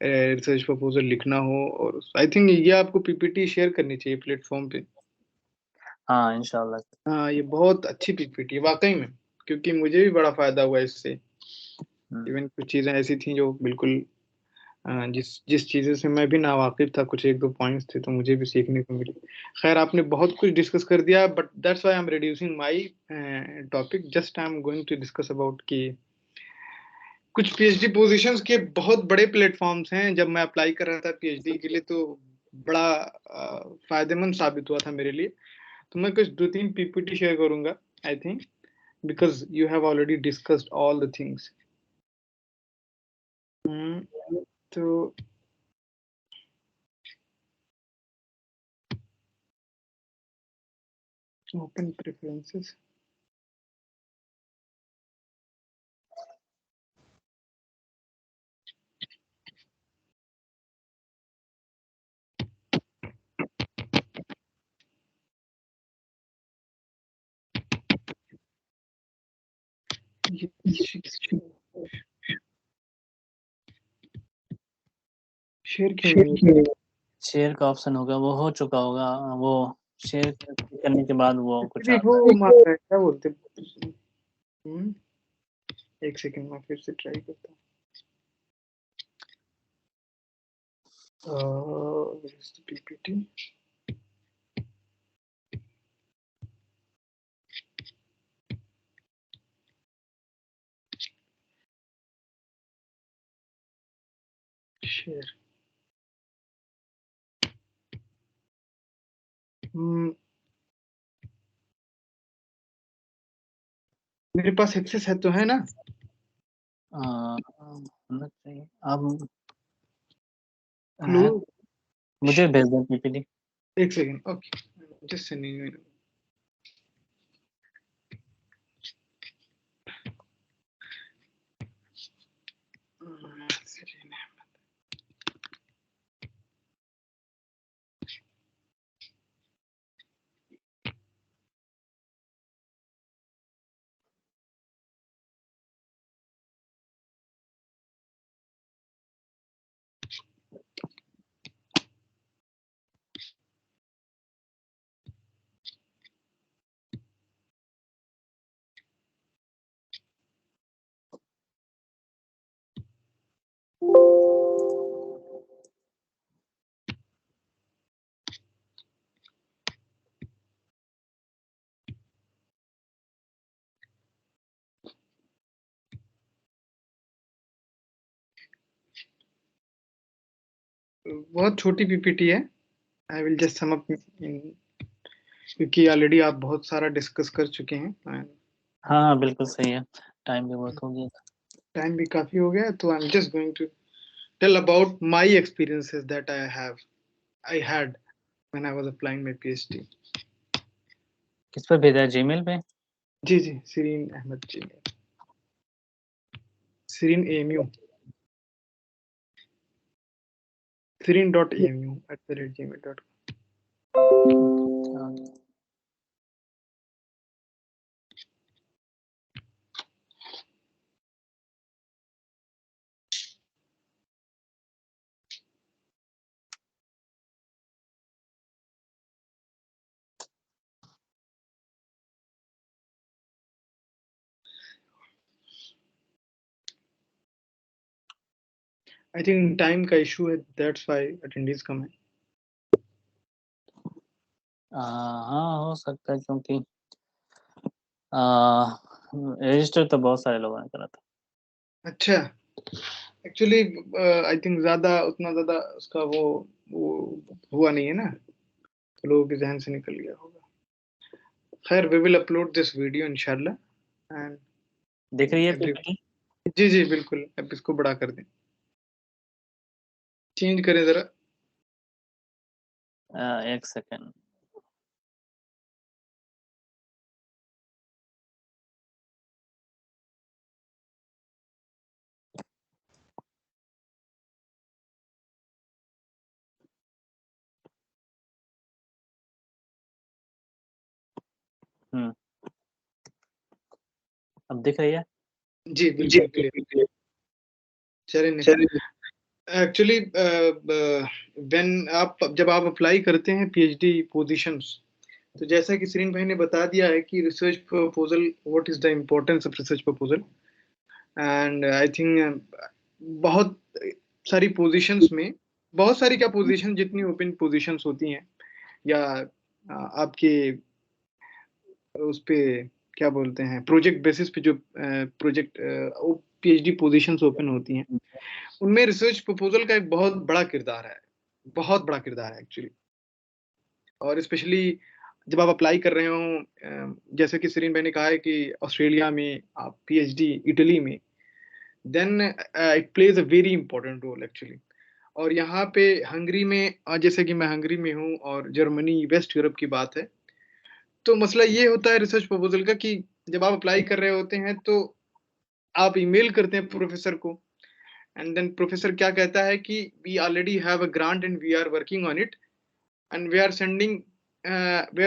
रिसर्च प्रपोज़ल लिखना हो। और आई थिंक ये आपको पीपीटी शेयर करनी चाहिए प्लेटफ़ॉर्म पे। हाँ, इंशाल्लाह। हाँ, ये बहुत अच्छी पीपीटी है वाक़ई में, क्योंकि मुझे भी बड़ा फ़ायदा हुआ इससे। हुँ, इवन कुछ चीज़ें ऐसी थी जो बिल्कुल जिस जिस चीज़ों से मैं भी नावाकिफ़ था, कुछ 1-2 पॉइंट्स थे, तो मुझे भी सीखने को मिले। ख़ैर, आपने बहुत कुछ डिस्कस कर दिया, but that's why I am reducing my topic. Just I am going to discuss about कि कुछ पीएचडी पोज़ीशंस के बहुत बड़े प्लेटफ़ॉर्म्स हैं। जब मैं अप्लाई कर रहा था पीएचडी के लिए, तो बड़ा फ़ायदेमंद साबित हुआ था मेरे लिए। तो मैं कुछ 2-3 पीपीटी शेयर करूँगा, I think, because you have already discussed all the things. तो ओपन प्रेफ़रेंसेस। ये शेयर क्यों नहीं हो रहा? शेयर का ऑप्शन होगा, वो हो चुका होगा, वो शेयर करने के बाद वो कुछ भी आता वो मार रहा है, क्या बोलते हैं? एक सेकंड, मैं फिर से ट्राई करता हूँ। PPT share. मेरे पास एक्सेस है तो है ना? होना चाहिए। अब क्लो है, मुझे भेज दें पीपीटी। एक second, okay, just sending you. बहुत छोटी पीपीटी है। I will just sum up in, क्योंकि ऑलरेडी आप बहुत सारा डिस्कस कर चुके हैं। हाँ, बिल्कुल सही है, टाइम भी वर्क हो गया। टाइम भी काफ़ी हो गया है, तो I am just going to tell about my experiences that I had when I was applying my PhD. किस पे भेजा है, जीमेल पे? जी, जी, सीरीन अहमद जी, सीरीन एएमयू, serene.amu@gmail.com। हाँ, आई थिंक टाइम का इशू है, दैट्स व्हाई अटेंडेंस कम है। हाँ, हो सकता है क्योंकि रजिस्टर तो बहुत सारे लोगों ने करा था। अच्छा, एक्चुअली आई थिंक उतना ज़्यादा उसका वो हुआ नहीं है ना, तो लोगों के ज़हन से निकल गया होगा। खैर, we will upload this video इंशाल्लाह एंड दिख रही है एवरी PPT? जी, जी, बिल्कुल। अब इसको बड़ा कर दें। चेंज करें ज़रा। 1 सेकंड। हुँ। अब दिख रही है? जी, बिल्कुल क्लियर। चलिए, एक्चुअली जब आप अप्लाई करते हैं पीएचडी पोजीशंस, तो जैसा कि सरीन भाई ने बता दिया है कि research proposal, what is the importance of research proposal, and I think बहुत सारी पोजीशंस में, बहुत सारी क्या पोजीशन, जितनी ओपन पोजीशंस होती हैं या आपके उस पे क्या बोलते हैं, प्रोजेक्ट बेसिस पे जो प्रोजेक्ट पीएचडी पोजीशंस ओपन होती हैं, उनमें रिसर्च प्रपोजल का एक बहुत बड़ा किरदार है, बहुत बड़ा किरदार है एक्चुअली। और स्पेशली जब आप अप्लाई कर रहे हो, जैसे कि सरीन भाई ने कहा है कि ऑस्ट्रेलिया में आप पीएचडी इटली में, then it plays a very important role actually. और यहाँ पे हंगरी में, जैसे कि मैं हंगरी में हूँ और जर्मनी, वेस्ट यूरोप की बात है, तो मसला ये होता है रिसर्च प्रपोजल का कि जब आप अप्लाई कर रहे होते हैं तो आप ईमेल करते हैं प्रोफेसर को, एंड देन प्रोफेसर क्या कहता है कि we already have a grant and we are working on it, and we are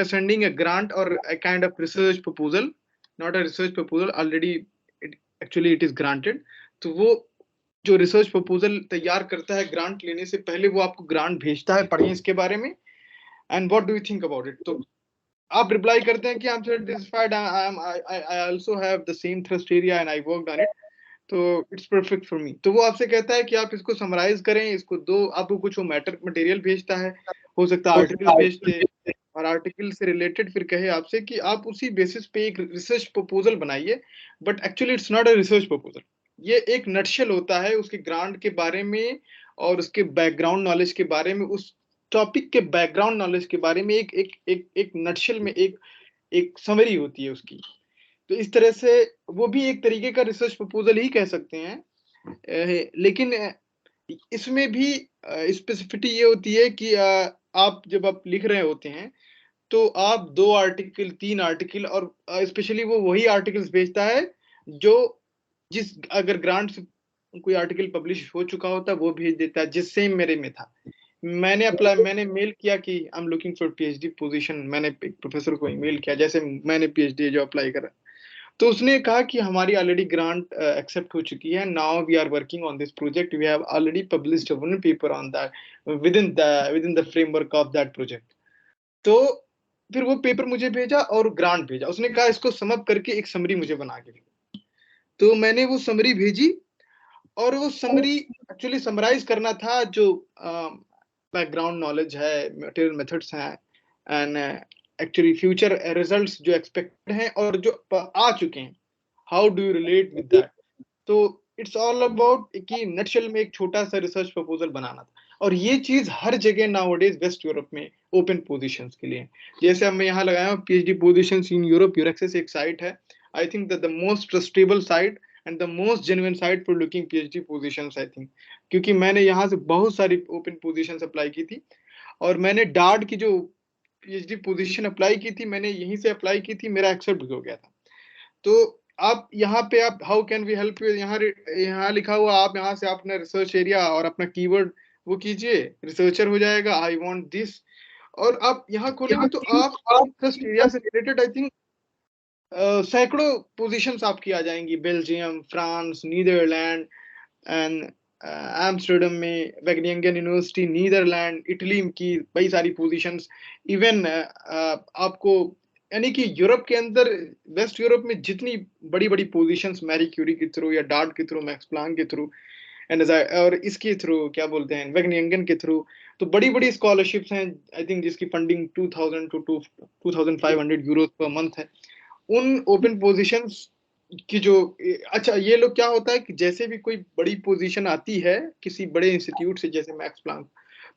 sending a grant or a kind of research proposal, not a research proposal, already it is granted। तो वो जो research proposal तैयार करता है grant लेने से पहले, वो आपको ग्रांट भेजता है, पढ़िए इसके बारे में, and what do you think about it. तो आप रिप्लाई करते हैं कि I am satisfied, I also have the same thrust area and I worked on it, तो इट्स परफेक्ट फॉर मी। तो वो आपसे कहता है कि आप इसको समराइज करें, इसको दो, आपको कुछ वो मैटर मटेरियल भेजता है, हो सकता है आर्टिकल भेज दे, और आर्टिकल से रिलेटेड फिर कहे आपसे कि आप उसी बेसिस पे एक रिसर्च प्रपोजल बनाइए, but actually it's not a research proposal. ये एक नटशेल होता है उसके ग्रांट के बारे में और उसके बैकग्राउंड नॉलेज के बारे में, उस टॉपिक के बैकग्राउंड नॉलेज के बारे में एक नटशेल में एक एक समरी होती है उसकी। तो इस तरह से वो भी एक तरीके का रिसर्च प्रपोजल ही कह सकते हैं। लेकिन इसमें भी स्पेसिफिसिटी ये होती है कि आप जब आप लिख रहे होते हैं तो आप 2 आर्टिकल, 3 आर्टिकल, और स्पेशली वो वही आर्टिकल्स भेजता है जो जिस अगर ग्रांट से कोई आर्टिकल पब्लिश हो चुका होता है वो भेज देता है, जिस सेम मेरे में था। मैंने मेल किया कि I am looking for PhD position, मैंने एक प्रोफेसर को ईमेल किया जैसे मैंने पीएचडी जो अप्लाई करा, तो उसने कहा कि हमारी ऑलरेडी ग्रांट एक्सेप्ट हो चुकी है, now we are working on this project, we have already published one paper on that within the framework of that project. तो फिर वो पेपर मुझे भेजा और ग्रांट भेजा, उसने कहा इसको समअप करके एक समरी मुझे बना के दो। तो मैंने वो समरी भेजी, और वो समरी एक्चुअली समराइज करना था जो बैकग्राउंड नॉलेज है, मटेरियल मेथड्स हैं, एंड एक्चुअली फ्यूचर रिजल्ट्स जो एक्सपेक्टेड हैं और जो आ चुके हैं, how do you relate with that. तो इट्स ऑल अबाउट कि नटशेल में एक छोटा सा रिसर्च प्रपोजल बनाना था, और ये चीज हर जगह नाउअडेज वेस्ट यूरोप में ओपन पोजीशंस के लिए, जैसे अब मैं यहाँ लगाया हूँ पीएचडी पोजीशंस इन यूरोप, यूरेक्सिस एक साइट है, आई think the most trustable site and the most genuine site for looking PhD positions I think, क्योंकि मैंने यहाँ से बहुत सारी ओपन पोजीशंस अप्लाई की थी, और मैंने डार्ट की जो पीएचडी पोजीशन अप्लाई की थी, मैंने यहीं से अप्लाई की थी, मेरा एक्सेप्ट हो गया था। तो आप यहाँ पे आप how can we help you, यहाँ लिखा हुआ, आप यहाँ से अपना रिसर्च एरिया और अपना कीवर्ड वो कीजिए, रिसर्चर हो जाएगा, आई वांट दिस, और आप यहाँ खोलेंगे तो आप रिसर्च एरिया से रिलेटेड आई थिंक सैकड़ों पोजीशंस आपकी आ जाएंगी, Belgium, France, Netherland and Amsterdam में वैगनिंगन यूनिवर्सिटी, नीदरलैंड, इटली की कई सारी पोजीशंस, इवन आपको, यानी कि यूरोप के अंदर, वेस्ट यूरोप में जितनी बड़ी बड़ी पोजीशंस मैरी क्यूरी के थ्रू या डार्ट के थ्रू, मैक्स प्लांक के थ्रू, एंड और इसके थ्रू क्या बोलते हैं वैगनियंगन के थ्रू तो बड़ी बड़ी स्कॉलरशिप्स हैं आई थिंक जिसकी funding 2000 to 2500 euros per month है। उन ओपन पोजीशंस की जो अच्छा ये लोग क्या होता है कि जैसे भी कोई बड़ी पोजीशन आती है किसी बड़े इंस्टीट्यूट से जैसे मैक्स प्लांक,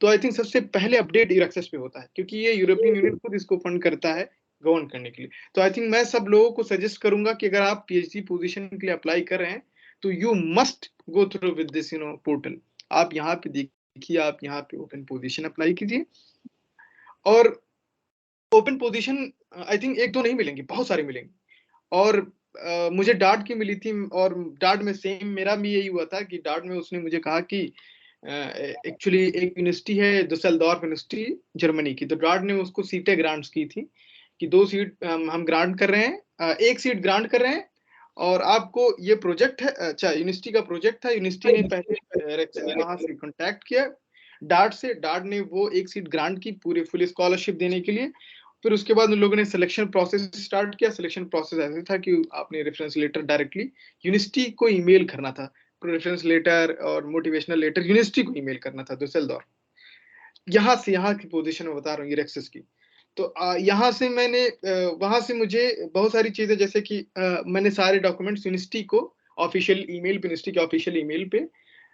तो आई थिंक सबसे पहले अपडेट इरेक्सस पे होता है क्योंकि ये यूरोपियन यूनियन खुद इसको फंड करता है गवर्न करने के लिए। तो आई थिंक मैं सब लोगों को सजेस्ट करूंगा कि अगर आप पीएचडी पोजीशन के लिए अप्लाई कर रहे हैं तो you must go through with this portal. आप यहाँ पे देखिए, आप यहाँ पे ओपन पोजीशन अप्लाई कीजिए और ओपन पोजीशन आई थिंक एक दो नहीं मिलेंगे, बहुत सारे मिलेंगे। और मुझे डार्ट की मिली थी और डार्ट में सेम मेरा भी यही हुआ था कि डार्ट में उसने मुझे कहा कि एक्चुअली एक यूनिवर्सिटी है दुसेल्डोर्फ यूनिवर्सिटी जर्मनी की, तो डार्ट ने उसको सीटें ग्रांट्स की थी कि 2 सीट हम ग्रांट कर रहे हैं, 1 सीट ग्रांट कर रहे हैं और आपको ये प्रोजेक्ट है। अच्छा यूनिवर्सिटी का प्रोजेक्ट था, यूनिवर्सिटी ने पहले वहां से कांटेक्ट किया डार्ट से, डार्ट ने वो 1 सीट ग्रांट की पूरे फुल स्कॉलरशिप देने के लिए। फिर उसके बाद उन लोगों ने सिलेक्शन प्रोसेस स्टार्ट किया। सिलेक्शन प्रोसेस ऐसे था कि आपने रेफरेंस लेटर डायरेक्टली यूनिवर्सिटी को ईमेल करना था, रेफरेंस लेटर और मोटिवेशनल लेटर यूनिवर्सिटी को ईमेल करना था दुसेल्डोर्फ। यहाँ से यहाँ की पोजीशन में बता रहा हूँ यूरेक्सिस की। तो यहाँ से मैंने वहां से मुझे बहुत सारी चीजें जैसे कि मैंने सारे डॉक्यूमेंट्स यूनिवर्सिटी को ऑफिशियल ईमेल पे, यूनिवर्सिटी के ऑफिशियल ईमेल पे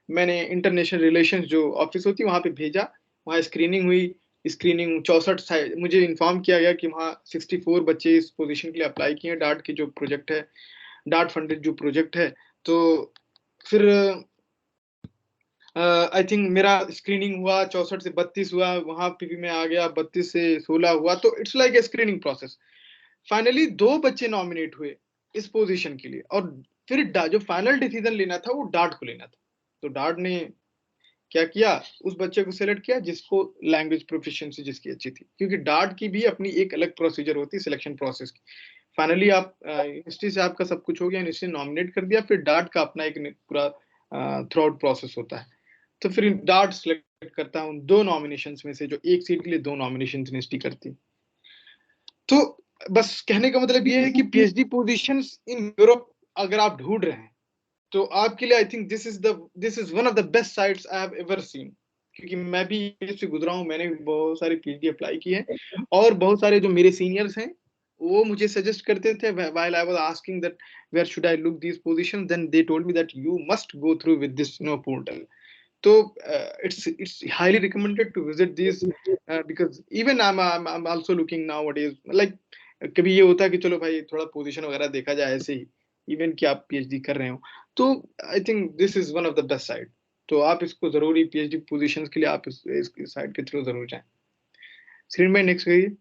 मैंने इंटरनेशनल रिलेशंस जो ऑफिस होती है वहां पे भेजा। वहां स्क्रीनिंग हुई, स्क्रीनिंग 64 मुझे इन्फॉर्म किया गया कि वहाँ 64 बच्चे इस पोजीशन के लिए अप्लाई किए हैं डार्ट के जो प्रोजेक्ट है, डार्ट फंडेड जो प्रोजेक्ट है। तो फिर आई थिंक मेरा स्क्रीनिंग हुआ, 64 से 32 हुआ, वहां पे भी मैं आ गया, 32 से 16 हुआ। तो it's like a screening process. Finally 2 बच्चे नॉमिनेट हुए इस पोजीशन के लिए और फिर जो फाइनल डिसीजन लेना था वो डार्ट को लेना था। तो डार्ट ने क्या किया, उस बच्चे को सिलेक्ट किया जिसको लैंग्वेज प्रोफिशिएंसी जिसकी अच्छी थी, क्योंकि डार्ट की भी अपनी एक अलग प्रोसीजर होती है सिलेक्शन प्रोसेस की। फाइनली आप यूनिवर्सिटी से आपका सब कुछ हो गया, यूनिवर्सिटी ने नॉमिनेट कर दिया, फिर डार्ट का अपना एक पूरा थ्रू आउट प्रोसेस होता है। तो फिर डार्ट सिलेक्ट करता है उन 2 नॉमिनेशंस में से, जो एक सीट के लिए 2 नॉमिनेशन यूनिवर्सिटी करती है। तो बस कहने का मतलब ये है कि पीएचडी पोजीशंस इन यूरोप अगर आप ढूंढ रहे हैं तो आपके लिए I think this is one of the best sites I have ever seen, क्योंकि मैं भी इससे गुजरा हूं, मैंने भी बहुत सारे पीएचडी अप्लाई किए हैं और बहुत सारे जो मेरे सीनियर्स हैं वो मुझे सजेस्ट करते थे while I was asking that where should I look this position, then they told me that you must go through with this portal. तो it's highly recommended to visit these because even I'm also looking nowadays like कभी ये होता है कि चलो भाई थोड़ा position वगैरह देखा जाए ऐसे ही, इवन कि आप पीएचडी कर रहे हो, तो I think this is one of the best site. तो आप इसको जरूरी पीएचडी पोजीशंस के लिए आप इस साइट के थ्रू जरूर जाएं। स्क्रीन में नेक्स्ट करिए।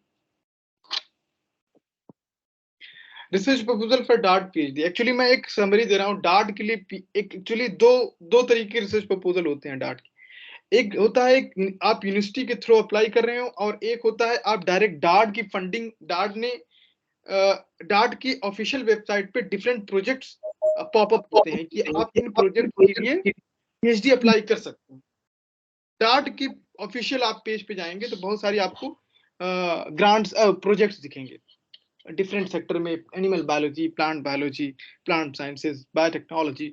Research proposal for dart PhD, actually मैं एक समरी दे रहा हूँ डार्ट के लिए। एक एक्चुअली दो तरीके के रिसर्च प्रपोजल होते हैं डार्ट के। एक होता है आप यूनिवर्सिटी के थ्रू अप्लाई कर रहे हो और एक होता है आप डायरेक्ट डार्ट की फंडिंग, डार्ट ने डार्ट की ऑफिशियल वेबसाइट पे डिफरेंट प्रोजेक्ट्स पॉपअप होते हैं कि आप इन प्रोजेक्ट के लिए पीएचडी अप्लाई कर सकते हैं। डार्ट की ऑफिशियल आप पेज पे जाएंगे तो बहुत सारी आपको ग्रांट्स प्रोजेक्ट्स दिखेंगे डिफरेंट सेक्टर में, animal biology, plant sciences, biotechnology.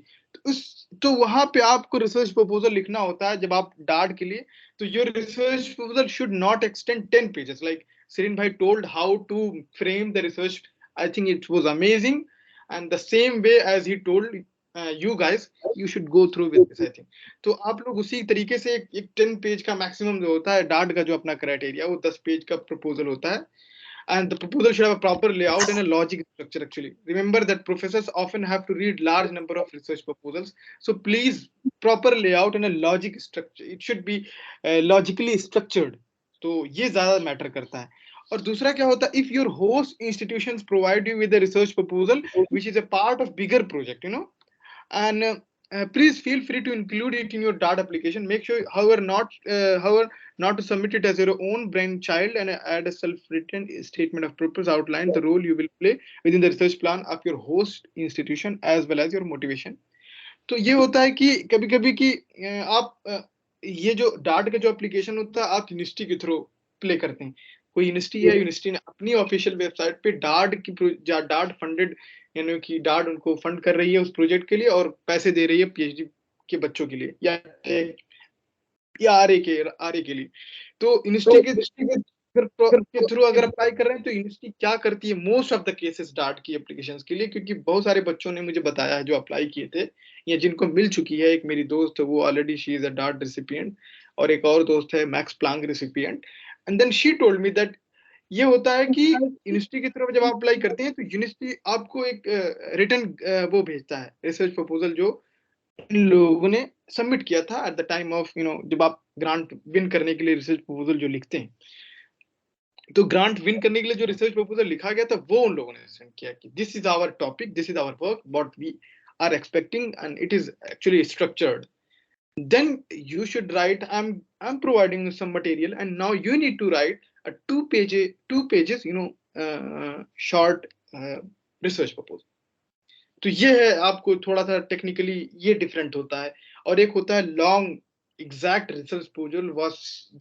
तो वहां पे आपको रिसर्च प्रपोजल लिखना होता है जब आप डार्ट के लिए। तो your research proposal should not extend 10 pages like Sirin bhai told how to frame the research. I think it was amazing, and the same way as he told you guys, you should go through with this I think. तो आप लोग उसी तरीके से एक 10 page का maximum जो होता है डार्ट का जो अपना क्राइटेरिया वो 10 पेज का प्रपोजल होता है। And the proposal should have a proper layout and a logic structure actually. Remember that professors often have to read large number of research proposals, so please proper layout and a logic structure, it should be logically structured. तो ये ज्यादा matter करता है। और दूसरा क्या होता है, if your host institutions provide you with a research proposal which is a part of bigger project, and please feel free to include it in your DART application. Make sure, however, not to submit it as your own brainchild, and add a self-written statement of purpose outline the role you will play within the research plan of your host institution as well as your motivation. तो ये होता है कि कभी-कभी कि आप ये जो डार्ट का जो एप्लीकेशन होता है आप यूनिवर्सिटी के थ्रू प्ले करते हैं। कोई यूनिवर्सिटी है, यूनिवर्सिटी ने अपनी ऑफिशियल वेबसाइट पे डार्ट फंडेड, यानी कि डार्ट उनको फंड कर रही है उस प्रोजेक्ट के लिए और पैसे दे रही है पीएचडी के बच्चों के लिए या आरए के लिए। तो यूनिवर्सिटी के थ्रू अगर अप्लाई कर रहे हैं तो यूनिवर्सिटी क्या करती है most of the cases dart की एप्लीकेशंस के लिए, क्योंकि बहुत सारे बच्चों ने मुझे बताया है जो अप्लाई किए थे या जिनको मिल चुकी है। एक मेरी दोस्त है, वो already she is a dart recipient, और एक और दोस्त है Max Planck recipient. And then she told me that ये होता है कि यूनिवर्सिटी की तरफ जब आप अप्लाई करते हैं तो यूनिवर्सिटी आपको एक रिटर्न वो भेजता है, रिसर्च प्रपोजल, जो इन लोगों ने सबमिट किया था एट द टाइम ऑफ जब आप ग्रांट विन करने के लिए रिसर्च प्रपोजल जो लिखते हैं। तो ग्रांट विन करने के लिए जो रिसर्च प्रपोजल लिखा गया था वो उन लोगों ने सेंड किया कि this is our topic, this is our work, what we are expecting, and it is actually structured. Then you should write, I'm providing you some material, and now you need to write a two pages short research proposal. तो ये है, आपको थोड़ा सा technically ये different होता है। और एक होता है long exact research proposal was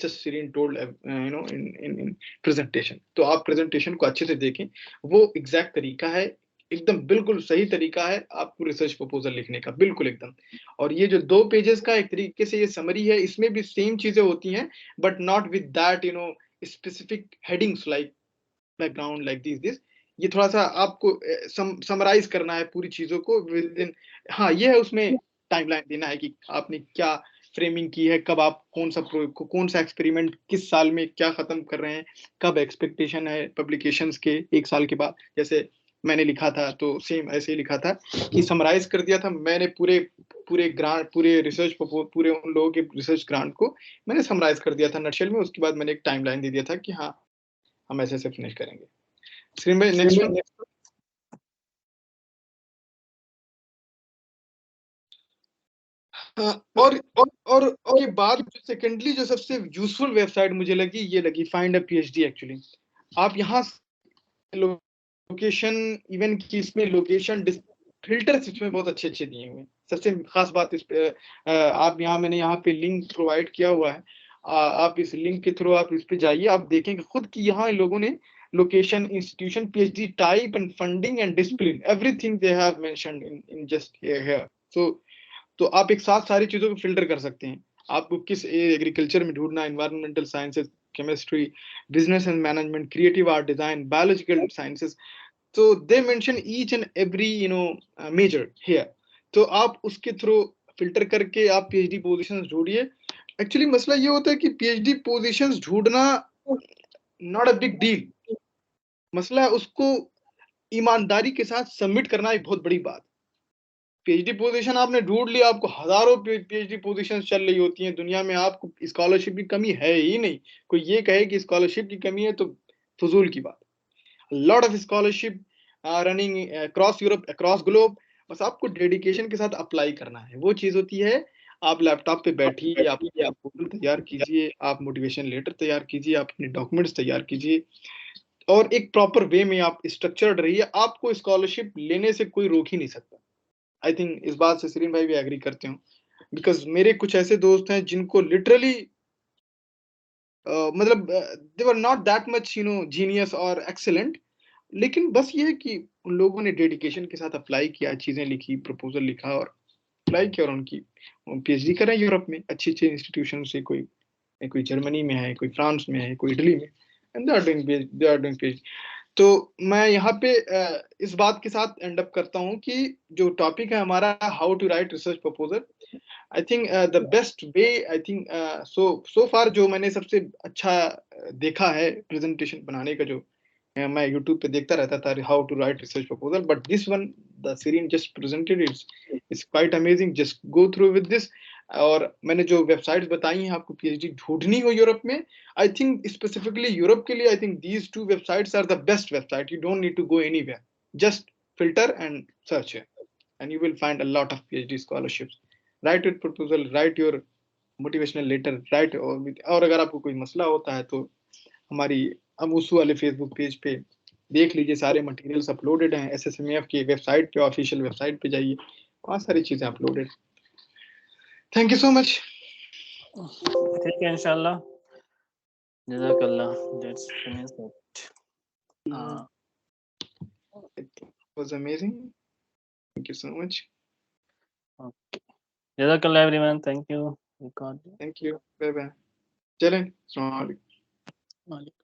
just Serene told in presentation. तो आप प्रेजेंटेशन को अच्छे से देखें, वो एग्जैक्ट तरीका है, एकदम बिल्कुल सही तरीका है आपको रिसर्च प्रपोजल लिखने का, बिल्कुल एकदम। और ये जो 2 पेजेस का एक तरीके से ये समरी है, इसमें भी सेम चीजें होती हैं, but not with that specific headings like background like this. ये थोड़ा सा आपको समराइज करना है पूरी चीजों को विद इन। हाँ, ये है उसमें टाइमलाइन देना है कि आपने क्या फ्रेमिंग की है, कब आप कौन सा एक्सपेरिमेंट किस साल में क्या खत्म कर रहे हैं, कब एक्सपेक्टेशन है पब्लिकेशंस के 1 साल के बाद। जैसे मैंने लिखा था तो सेम ऐसे ही लिखा था कि समराइज कर दिया था मैंने पूरे रिसर्च पूरे उन लोगों के रिसर्च ग्रांट को मैंने समराइज कर दिया था नटशेल में। उसके बाद मैंने एक टाइमलाइन दे दिया था कि हाँ, हम ऐसे ऐसे फिनिश करेंगे। स्क्रीन पे नेक्स्ट वन। और ओके, बाद जो सेकेंडली जो सबसे यूजफुल वेबसाइट मुझे लगी, ये लगी फाइंड अ पीएचडी। एक्चुअली आप यहाँ लोकेशन इवन की इसमें लोकेशन फिल्टर्स इसमें बहुत अच्छे अच्छे दिए हुए हैं। सबसे खास बात इस पे आप यहाँ मैंने यहाँ पे लिंक प्रोवाइड किया हुआ है, आप इस लिंक के थ्रू आप इस पे जाइए, आप देखेंगे खुद कि यहाँ इन लोगों ने location, institution, PhD type and funding and discipline, everything they have mentioned in just here. So तो आप एक साथ सारी चीजों को फिल्टर कर सकते हैं। आपको किस एग्रीकल्चर में ढूंढना, environmental sciences, chemistry, business and management, creative art design, biological sciences. तो they mention each and every major here. तो आप उसके थ्रू फिल्टर करके आप पीएचडी पोजीशंस ढूंढिए। एक्चुअली मसला ये होता है कि पीएचडी पोजीशंस ढूंढना नॉट अ बिग डील। मसला है उसको ईमानदारी के साथ सबमिट करना एक बहुत बड़ी बात। पीएचडी पोजीशन आपने ढूंढ लिया, आपको हजारों पीएचडी पोजीशन चल रही होती हैं दुनिया में, आपको स्कॉलरशिप की कमी है ही नहीं। कोई ये कहे कि स्कॉलरशिप की कमी है तो फजूल की बात। Lot of scholarship running across Europe, across globe. बस आपको डेडिकेशन के साथ अप्लाई करना है, वो चीज होती है। आप लैपटॉप पे बैठिए, आप प्रपोजल तैयार कीजिए, आप मोटिवेशन लेटर तैयार कीजिए, आप अपने डॉक्यूमेंट्स तैयार कीजिए, और एक प्रॉपर वे में आप स्ट्रक्चर्ड रहिए। आपको स्कॉलरशिप लेने से कोई रोक ही नहीं सकता। आई थिंक इस बात से सरीन भाई भी एग्री करते हो, बिकॉज मेरे कुछ ऐसे दोस्त हैं जिनको लिटरली मतलब they were not that much genius और एक्सेलेंट, लेकिन बस ये है कि उन लोगों ने डेडिकेशन के साथ अप्लाई किया, चीजें लिखी, प्रपोजल लिखा और अप्लाई किया, और उनकी पीएचडी कर रहे हैं यूरोप में अच्छे अच्छे इंस्टीट्यूशन से। कोई जर्मनी में है, कोई फ्रांस में है, कोई इटली में, and they are doing PhD. तो मैं यहाँ पे इस बात के साथ एंड अप करता हूँ कि जो टॉपिक है हमारा, how to write research proposal. I think the best way, I think so far जो मैंने सबसे अच्छा देखा है प्रेजेंटेशन बनाने का, जो मैं यूट्यूब पे देखता रहता था, how to write research proposal, but this one the Serene just presented, it's quite amazing, just go through with this. और मैंने जो वेबसाइट्स बताई हैं आपको पीएचडी ढूंढनी हो यूरोप में, आई थिंक स्पेसिफिकली यूरोप के लिए, I think these 2 websites are the best website. You don't need to go anywhere, just filter and search here, and you will find a lot of PhD scholarships. Write your proposal, write your motivational letter, write और अगर आपको कोई मसला होता है तो हमारी अमूसू वाले फेसबुक पेज पे देख लीजिए, सारे मटेरियल्स अपलोडेड हैं। SSMAF की वेबसाइट पे, ऑफिशियल वेबसाइट पे जाइए, वहाँ सारी चीजें uploaded. Thank you so much. ठीक है, इंशाल्लाह। जज़ाकल्लाह, that's finished it. It was amazing. Thank you so much. Okay. जज़ाकल्लाह everyone, thank you. Record thank you, bye bye. चलें, अस्सलाम वालेकुम। वाले